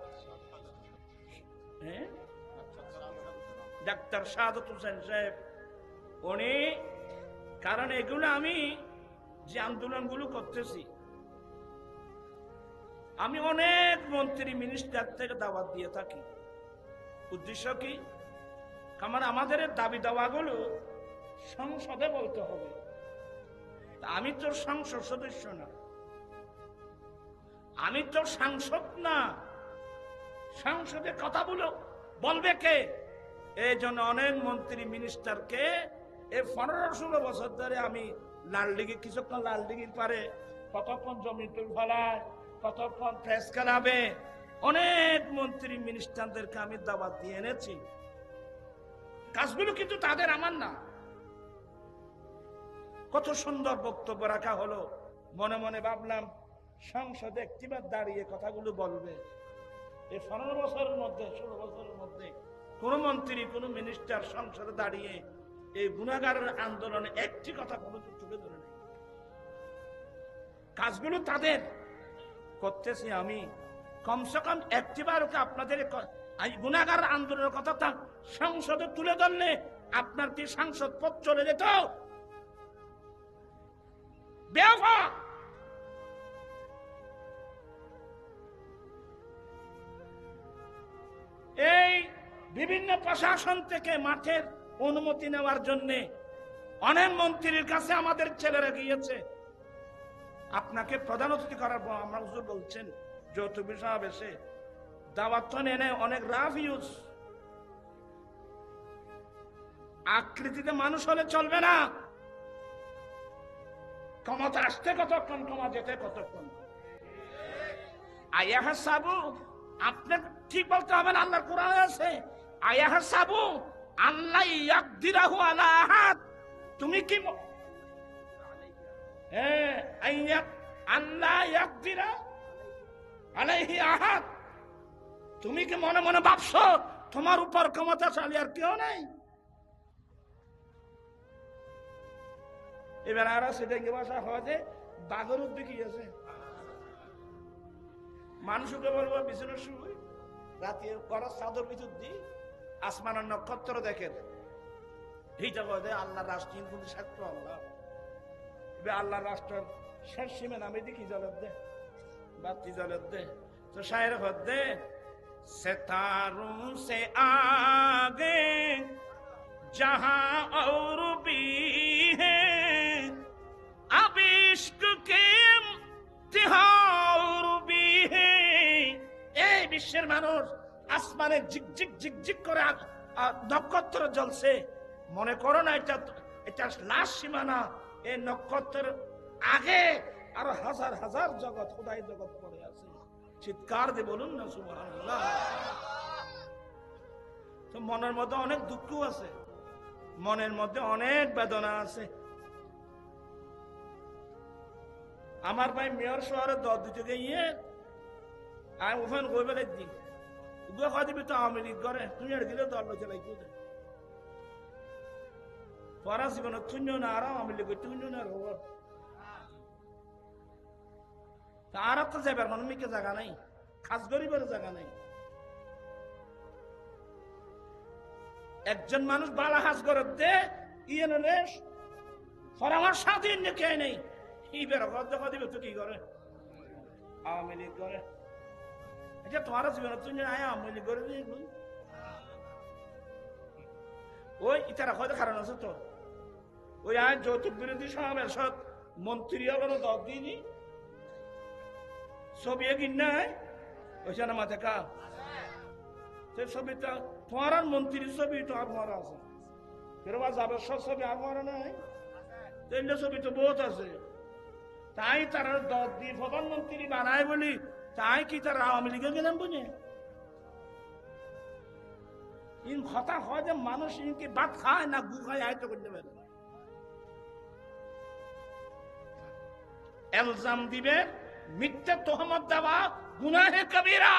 ডাক্তার শাহাদাত হোসেন সাহেব। উনি, কারণ এগুলো আমি যে আন্দোলনগুলো করতেছি, আমি অনেক মন্ত্রী মিনিস্টার থেকে দাওয়াত দিয়ে থাকি। উদ্দেশ্য কি? কারণ আমাদের দাবি দাওয়াগুলো সংসদে বলতে হবে। আমি তো সংসদ সদস্য না, আমি তো সাংসদ না, সংসদে কথা বলবে কে? এই জন্য অনেক মন্ত্রী মিনিস্টারকে এই 15-16 বছর ধরে আমি লালদিঘি, কিছুক্ষণ লালদিঘির পারে, কতক্ষণ জমিতুল ফলায়, কতক্ষণ প্রেস ক্লাবে, অনেক মন্ত্রী মিনিস্টারদেরকে আমি দাওয়াত দিয়ে এনেছি। কাজগুলো কিন্তু তাদের, আমার না। কত সুন্দর বক্তব্য রাখা হলো। মনে মনে ভাবলাম সংসদে একটিবার দাঁড়িয়ে কথাগুলো বলবে। এই 15 বছরের মধ্যে, 16 বছরের মধ্যে কোন মন্ত্রী, কোন মিনিস্টার সংসদে দাঁড়িয়ে এই গুনাহগারের আন্দোলনে একটি কথা তুলে ধরে নেই। কাজগুলো তাদের, করতেছি আমি। কমসে কম একটিবার ওকে আপনাদের গুনাহগার আন্দোলনের কথা সংসদে তুলে ধরলে আপনার কি সংসদ পদ চলে যেত? এই বিভিন্ন প্রশাসন থেকে মাঠের অনুমতি নেওয়ার জন্য অনেক মন্ত্রীর কাছে আমাদের ছেলেরা গিয়েছে। আপনাকে প্রধান অতিথি করার পর আমরা হুজুর বলছেন যৌতুক সমাবেশে দাওয়াত এনে অনেক রাফ ইউজ, আকৃতিতে মানুষ হলে চলবে না। ক্ষমতা আসতে কতক্ষণ, ক্ষমা যেতে কতক্ষণ। আয়াহ সাবু, আপনার ঠিক বলতে হবে না, আল্লাহর কোরআনে আছে আয়াহ সাবু আল্লাহ ইয়াকদিরাহু আলা আহাদ। তুমি কি আল্লাহ ইয়াকদিরা আলাইহি আহাদ, তুমি কি মনে মনে ভাবছো তোমার উপর ক্ষমতাশালী আর কেউ নাই? এবার আর সেটা ভাষা হয় যে বাঘের উদ্যোগ কি আছে, মানুষকে বলবো বিছানার শুয়ে রাতে গরজ চাদর ভিতর দিয়ে আসমানের নক্ষত্র দেখেন, এইটা বলে আল্লাহ রাষ্ট্র সাক্ষ্য আল্লাহ। এবার আল্লাহ রাষ্ট্রের শেষ সীমে নামে দেখি জলের দে, বাতি জলের দে, তো শায়ের হদ্দে सितारों से आगे जहां और भी है अब इश्क के इम्तिहान भी है এই বিশ্বের মানুষ আসমানে ঝিকঝিক ঝিকঝিক করে নক্ষত্র জ্বলছে মনে করো না এটা লাশ সীমানা এই নক্ষত্রের আগে আরো হাজার হাজার জগৎ খোদাই জগৎ পড়ে আছে চিৎকার দিয়ে বলুন না সুবহানাল্লাহ তো মনের মধ্যে অনেক দুঃখ আছে মনের মধ্যে অনেক বেদনা আছে আমার ভাই মেয়র শহরে দর দিতে গিয়ে আমি ওখানে গই বেলে দিই উগা খাদিবি তো আওয়ামী লীগ করে তুমি আর দিলে দল চালাই কোথায় পড়া জীবনে তুই না আর আওয়ামী লীগ তুই না রোবট আর তো যাবার কোনো মিকে জায়গা নাই খাস গরিবের জায়গা নাই একজন মানুষ বালা হাস করে দে ইয়ে নে পরামর্শ দিন কে নেই ইবের দেখা দিবে তো কি করে আওয়ামী লীগ করে এটা তোমার জীবনে তুই আয় আওয়ামী লীগ করে দিই ওই ইতারা হয়তো কারণ আছে তো ওই আয় যৌতুক বিরোধী সমাবেশত মন্ত্রী হলো দল দিইনি ছবি কিনাই ওইসা না মাথা কা সে ছবিটা তোমার মন্ত্রীর ছবি তো আমার আছে কেরবা যাবে সব ছবি আমার নাই তেলে ছবি তো বহুত আছে তাই তারা দল দিয়ে প্রধানমন্ত্রী বানায় বলি তাই কি তারা আওয়ামী লীগে গেলাম বুঝে ইন কথা হয় যে মানুষ ইনকে ভাত খায় না গু খায় আয়ত্ত করতে পারে এলজাম দিবে মিথ্যা তোহমত দেওয়া গুনাহে কবিরা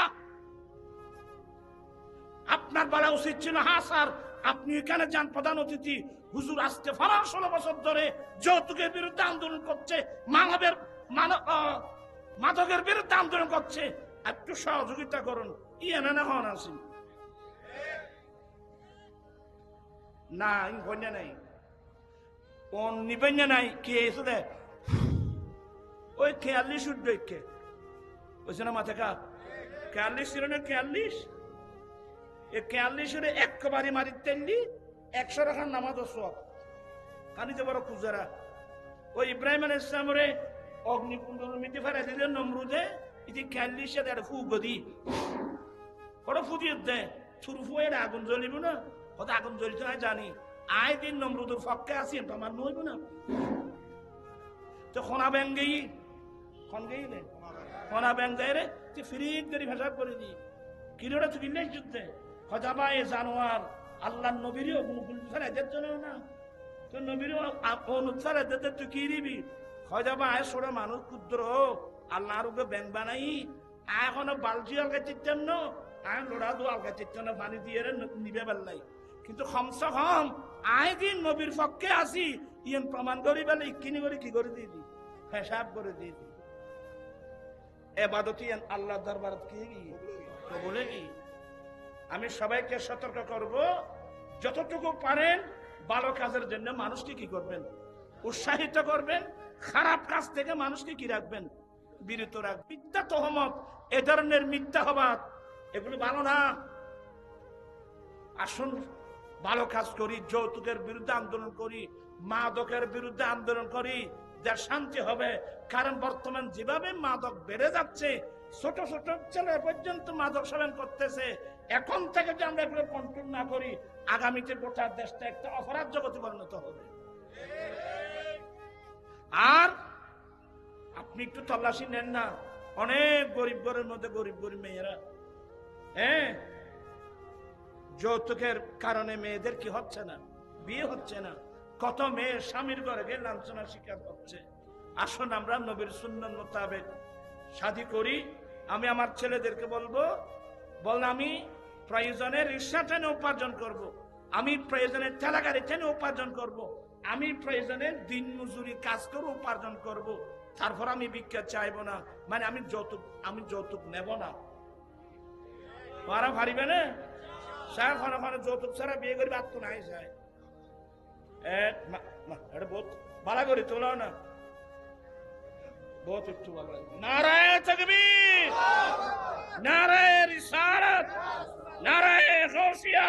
আপনার বলা উচিত ছিল হ্যাঁ স্যার আপনি এখানে যান প্রধান অতিথি হুজুর আজকে 16 বছর ধরে যৌতুকের বিরুদ্ধে আন্দোলন করছে মাদকের বিরুদ্ধে আন্দোলন করছে একটু সহযোগিতা করুন ইয়ে হন আসেন না বন্যা নাই কোন নিবন্যা নাই কে এসে দেয় ওই 43 উঠবে কে ওইছে না মাথা কা 43 ছিল না 43 এই 43 এর একবারে মারি তেললি 100 রাখার নামাজ সওয়াব কানিতে বড় কুজারা ওই ইব্রাহিম আলাইহিস সালামরে অগ্নিকুণ্ডের মধ্যে ফেলে দিলেন নমরুদে ইতি 43 এর ফু গদি বড় ফু দিয়ে দেয় ছুরু ফুয়ের আগুন জ্বলিব না কত আগুন জ্বলিতে হয় জানি আয় দিন নমরুদের পক্ষে আসি আমার নইব না তো খনা ব্যাঙ্গেই খন গেইলে খনা ব্যাঙ্গাইরে তুই ফিরিদ করে ভাষা করে দি কিলোটা তুই কিনলে যুদ্ধে খজাবা এ জানোয়ার আল্লাহ নবীরও অনুকূল ফেরাইদের জন্য না তো নবীরও অনুকূল ফেরাইতে তুই কি দিবি খজাবা আয় সোড়া মানুষ ক্ষুদ্র আল্লাহর উপরে ব্যাংক বানাই আয় এখনো বালতি আলগা চিত্তেন ন আয় লোড়া দু আলগা চিত্তেন পানি দিয়ে নিবে বেল্লাই কিন্তু কমসে কম আয় দিন নবীর পক্ষে আসি ইয়েন প্রমাণ করি বেলে ইকিনি করে কি করে দিয়ে দি হিসাব করে দিয়ে দি এবাদতি আল্লাহ দরবার কি বলে কি আমি সবাইকে সতর্ক করব যতটুকু পারেন ভালো কাজের জন্য মানুষকে কি করবেন উৎসাহিত করবেন খারাপ কাজ থেকে মানুষকে কি রাখবেন বিরত রাখবেন মিথ্যা তহমত এ ধরনের মিথ্যাবাদ এগুলো ভালো না আসুন ভালো কাজ করি যৌতুকের বিরুদ্ধে আন্দোলন করি মাদকের বিরুদ্ধে আন্দোলন করি যার শান্তি হবে কারণ বর্তমান যেভাবে মাদক বেড়ে যাচ্ছে ছোট ছোট ছেলে পর্যন্ত মাদক সেবন করতেছে এখন থেকে যদি আমরা এগুলো কন্ট্রোল না করি আগামীতে গোটা দেশটা একটা অপরাধ জগতে পরিণত হবে আর আপনি একটু তল্লাশি নেন না অনেক গরিব ঘরের মধ্যে গরিব গরিব মেয়েরা হ্যাঁ যৌতুকের কারণে মেয়েদের কি হচ্ছে না বিয়ে হচ্ছে না কত মেয়ে স্বামীর ঘরে গিয়ে লাঞ্ছনার শিকার হচ্ছে আসুন আমরা নবীর সুন্নাত মোতাবেক শাদী করি আমি আমার ছেলেদেরকে বলবো আমি প্রয়োজনে রিক্সা টেনে উপার্জন করব। আমি প্রয়োজনে ঠেলা গাড়ি টেনে উপার্জন করব। আমি প্রয়োজনে দিন মজুরি কাজ করে উপার্জন করব। তারপর আমি ভিক্ষা চাইবো না মানে আমি যৌতুক নেব না পারা পারিবে না সারা ঘন ঘন যৌতুক ছাড়া বিয়ে করবে আর তো নাই যায় এটা বহুত ভালো করে তোলা না বহুত একটু ভালো নারায়ণ তাকবীর নারায়ে রিসালাত, নারায়ে গাউসিয়া,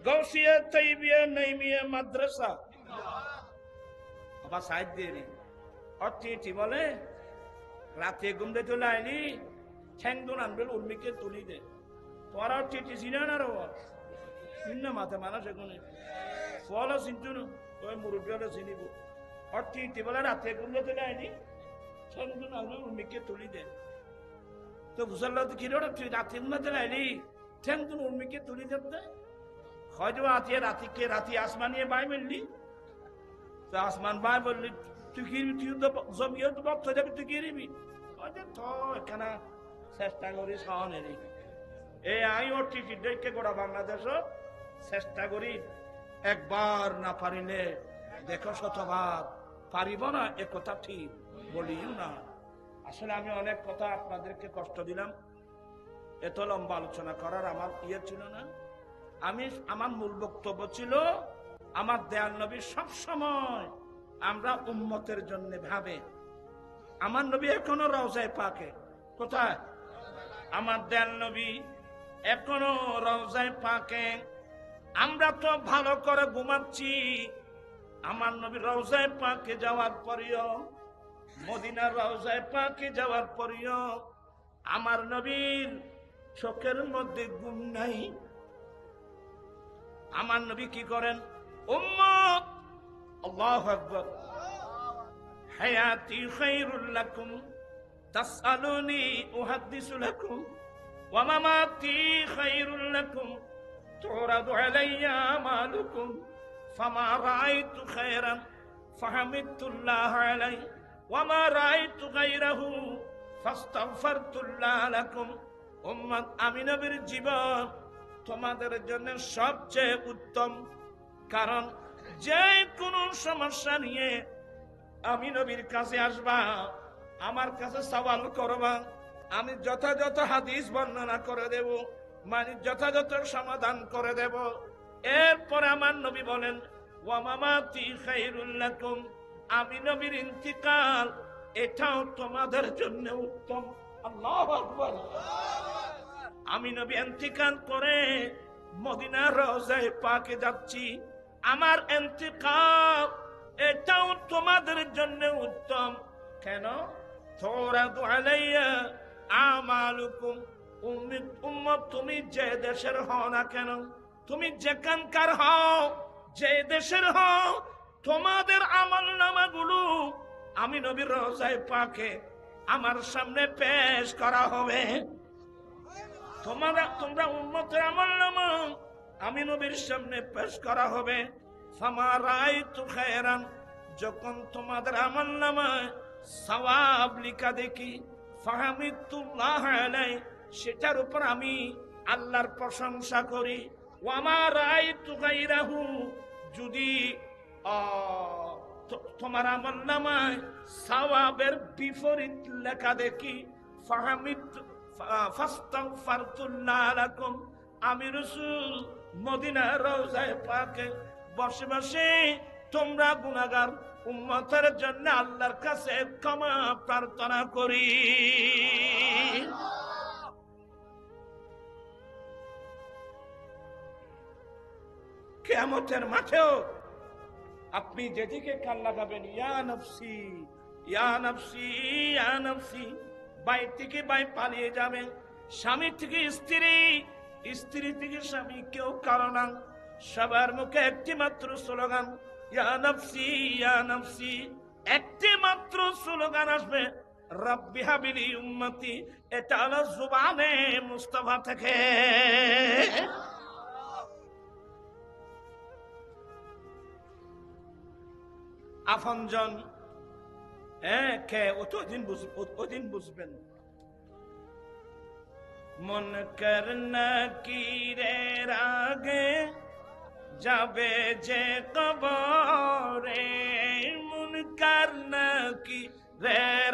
গাউসিয়া তাইবিয়া নাইমিয়া মাদ্রাসা। আবার সাইড দিয়ে নি অটি বলে রাতে ঘুম দিয়ে চলে আইলি ঠ্যাংদুন আনবেল উর্মিকে তুলি দে তোরা টিটি চিনে না রো চিহ্ন মাথা মানুষ এখন ফল চিন্তু ওই মুরব্বী হলে চিনিব অটি বলে রাতে ঘুম দিয়ে চলে আইলি ঠ্যাংদুন আনবেল উর্মিকে তুলি দে তো বুঝাল কি রে তুই রাতে ঘুম দিয়ে চলে আইলি ঠ্যাংদুন উর্মিকে তুলি দে হয়তো আতিয়ে রাতিকে রাতি আসমানিয়ে বাই মিললি তো আসমান বাই বললি তুই কি তুই তো জমিয়ে তো বক্ত যাবি তুই কি রিবি তো এখানে চেষ্টা করি সহনেরই এই আই ওর টিকিট দেখে গোড়া বাংলাদেশ চেষ্টা করি একবার না পারিলে দেখো শতবার পারিব না এ কথা ঠিক বলিও না। আসলে আমি অনেক কথা আপনাদেরকে কষ্ট দিলাম, এত লম্বা আলোচনা করার আমার ইয়ে ছিল না। আমার মূল বক্তব্য ছিল আমার দয়াল নবী সব সময় আমরা উম্মতের জন্য ভাবে। আমার নবী এখনো রওজায়ে পাকে, কোথায়? আমার দয়াল নবী এখনো রওজায়ে পাকে। আমরা তো ভালো করে ঘুমাচ্ছি, আমার নবী রওজায়ে পাকে যাওয়ার পরেও, মদিনার রওজায়ে পাকে যাওয়ার পরেও আমার নবীর চোখের মধ্যে ঘুম নাই। আমার নবী কি করেন? উম্মত আল্লাহু আকবার, হায়াতি খায়রুল লাকুম তাসআলুনি উহাদ্দিসু লাকুম ওয়া মামাতি খায়রুল লাকুম তুরাদু আলাইয়া আমালুকুম ফামা রাআইতু খায়রান ফাহামিদতুল্লাহ আলাইহি ওয়া মা রাআইতু গায়রাহু ফাস্তাগফারতুল্লাহ লাকুম। উম্মত, আমি নবীর জীবন তোমাদের জন্য সবচেয়ে উত্তম, কারণ যে কোনো সমস্যা নিয়ে আমি নবীর কাছে আসবা, আমার কাছে সওয়াল করবা, আমি যথাযথ হাদিস বর্ণনা করে দেব, মানে যথাযথ সমাধান করে দেব। এরপরে আমার নবী বলেন ওয়া মামাতি খায়রুল লাকুম, আমি নবীর ইন্তিকাল এটাও তোমাদের জন্য উত্তম। আল্লাহু আকবার। আমি নবী ইন্তিকাল করে মদিনার রওজায়ে পাকে যাচ্ছি, আমার ইন্তিকাল এটাও তোমাদের জন্য উত্তম। কেন? তুরাদু আলাইয়া আমালুকুম, উম্মত তুমি যে দেশের হও না কেন, তুমি যেখানকার হও, যে দেশের হও, তোমাদের আমলনামাগুলো আমি নবীর রওজায়ে পাকে আমার সামনে পেশ করা হবে। তোমরা উম্মতের আমলনামা আমি নবীর সামনে পেশ করা হবে। ফামা রাআইতু খায়রান, যখন তোমাদের আমলনামায় সওয়াব লেখা দেখি, ফাহামিদতুল্লাহ আলাইহি, সেটার উপর আমি আল্লাহর প্রশংসা করি। ওয়া মা রাআইতু গায়রাহু, যদি তোমার আমলনামায় সওয়াবের বিপরীত লেখা দেখি, ফাস্তাগফারতুল্লাহ লাকুম, আমি রাসূল মদিনার রওজায়ে পাকে বসে বসে তোমরা গুনাহগার উম্মতের জন্য আল্লাহর কাছে ক্ষমা প্রার্থনা করি। কিয়ামতের মাঠেও আপনি যেদিকে কান লাগাবেন, ইয়া নফসি ইয়া নফসি ইয়া নফসি, বাইর থেকে বাই পালিয়ে যাবেন, স্বামী থেকে স্ত্রী, স্ত্রী থেকে স্বামী, কেউ কারো না, সবার মুখে একটি মাত্র স্লোগান, ইয়া নফসি ইয়া নফসি। একটি মাত্র স্লোগান আসবে, রব্বি হাবিলি উম্মতি। এটা হলো জুবানে মুস্তাফা থেকে। আপনজন কে ওদিন বুঝবেন। মন করনা কিরের আগে যাবে যে কবরে, মন করনা কিরের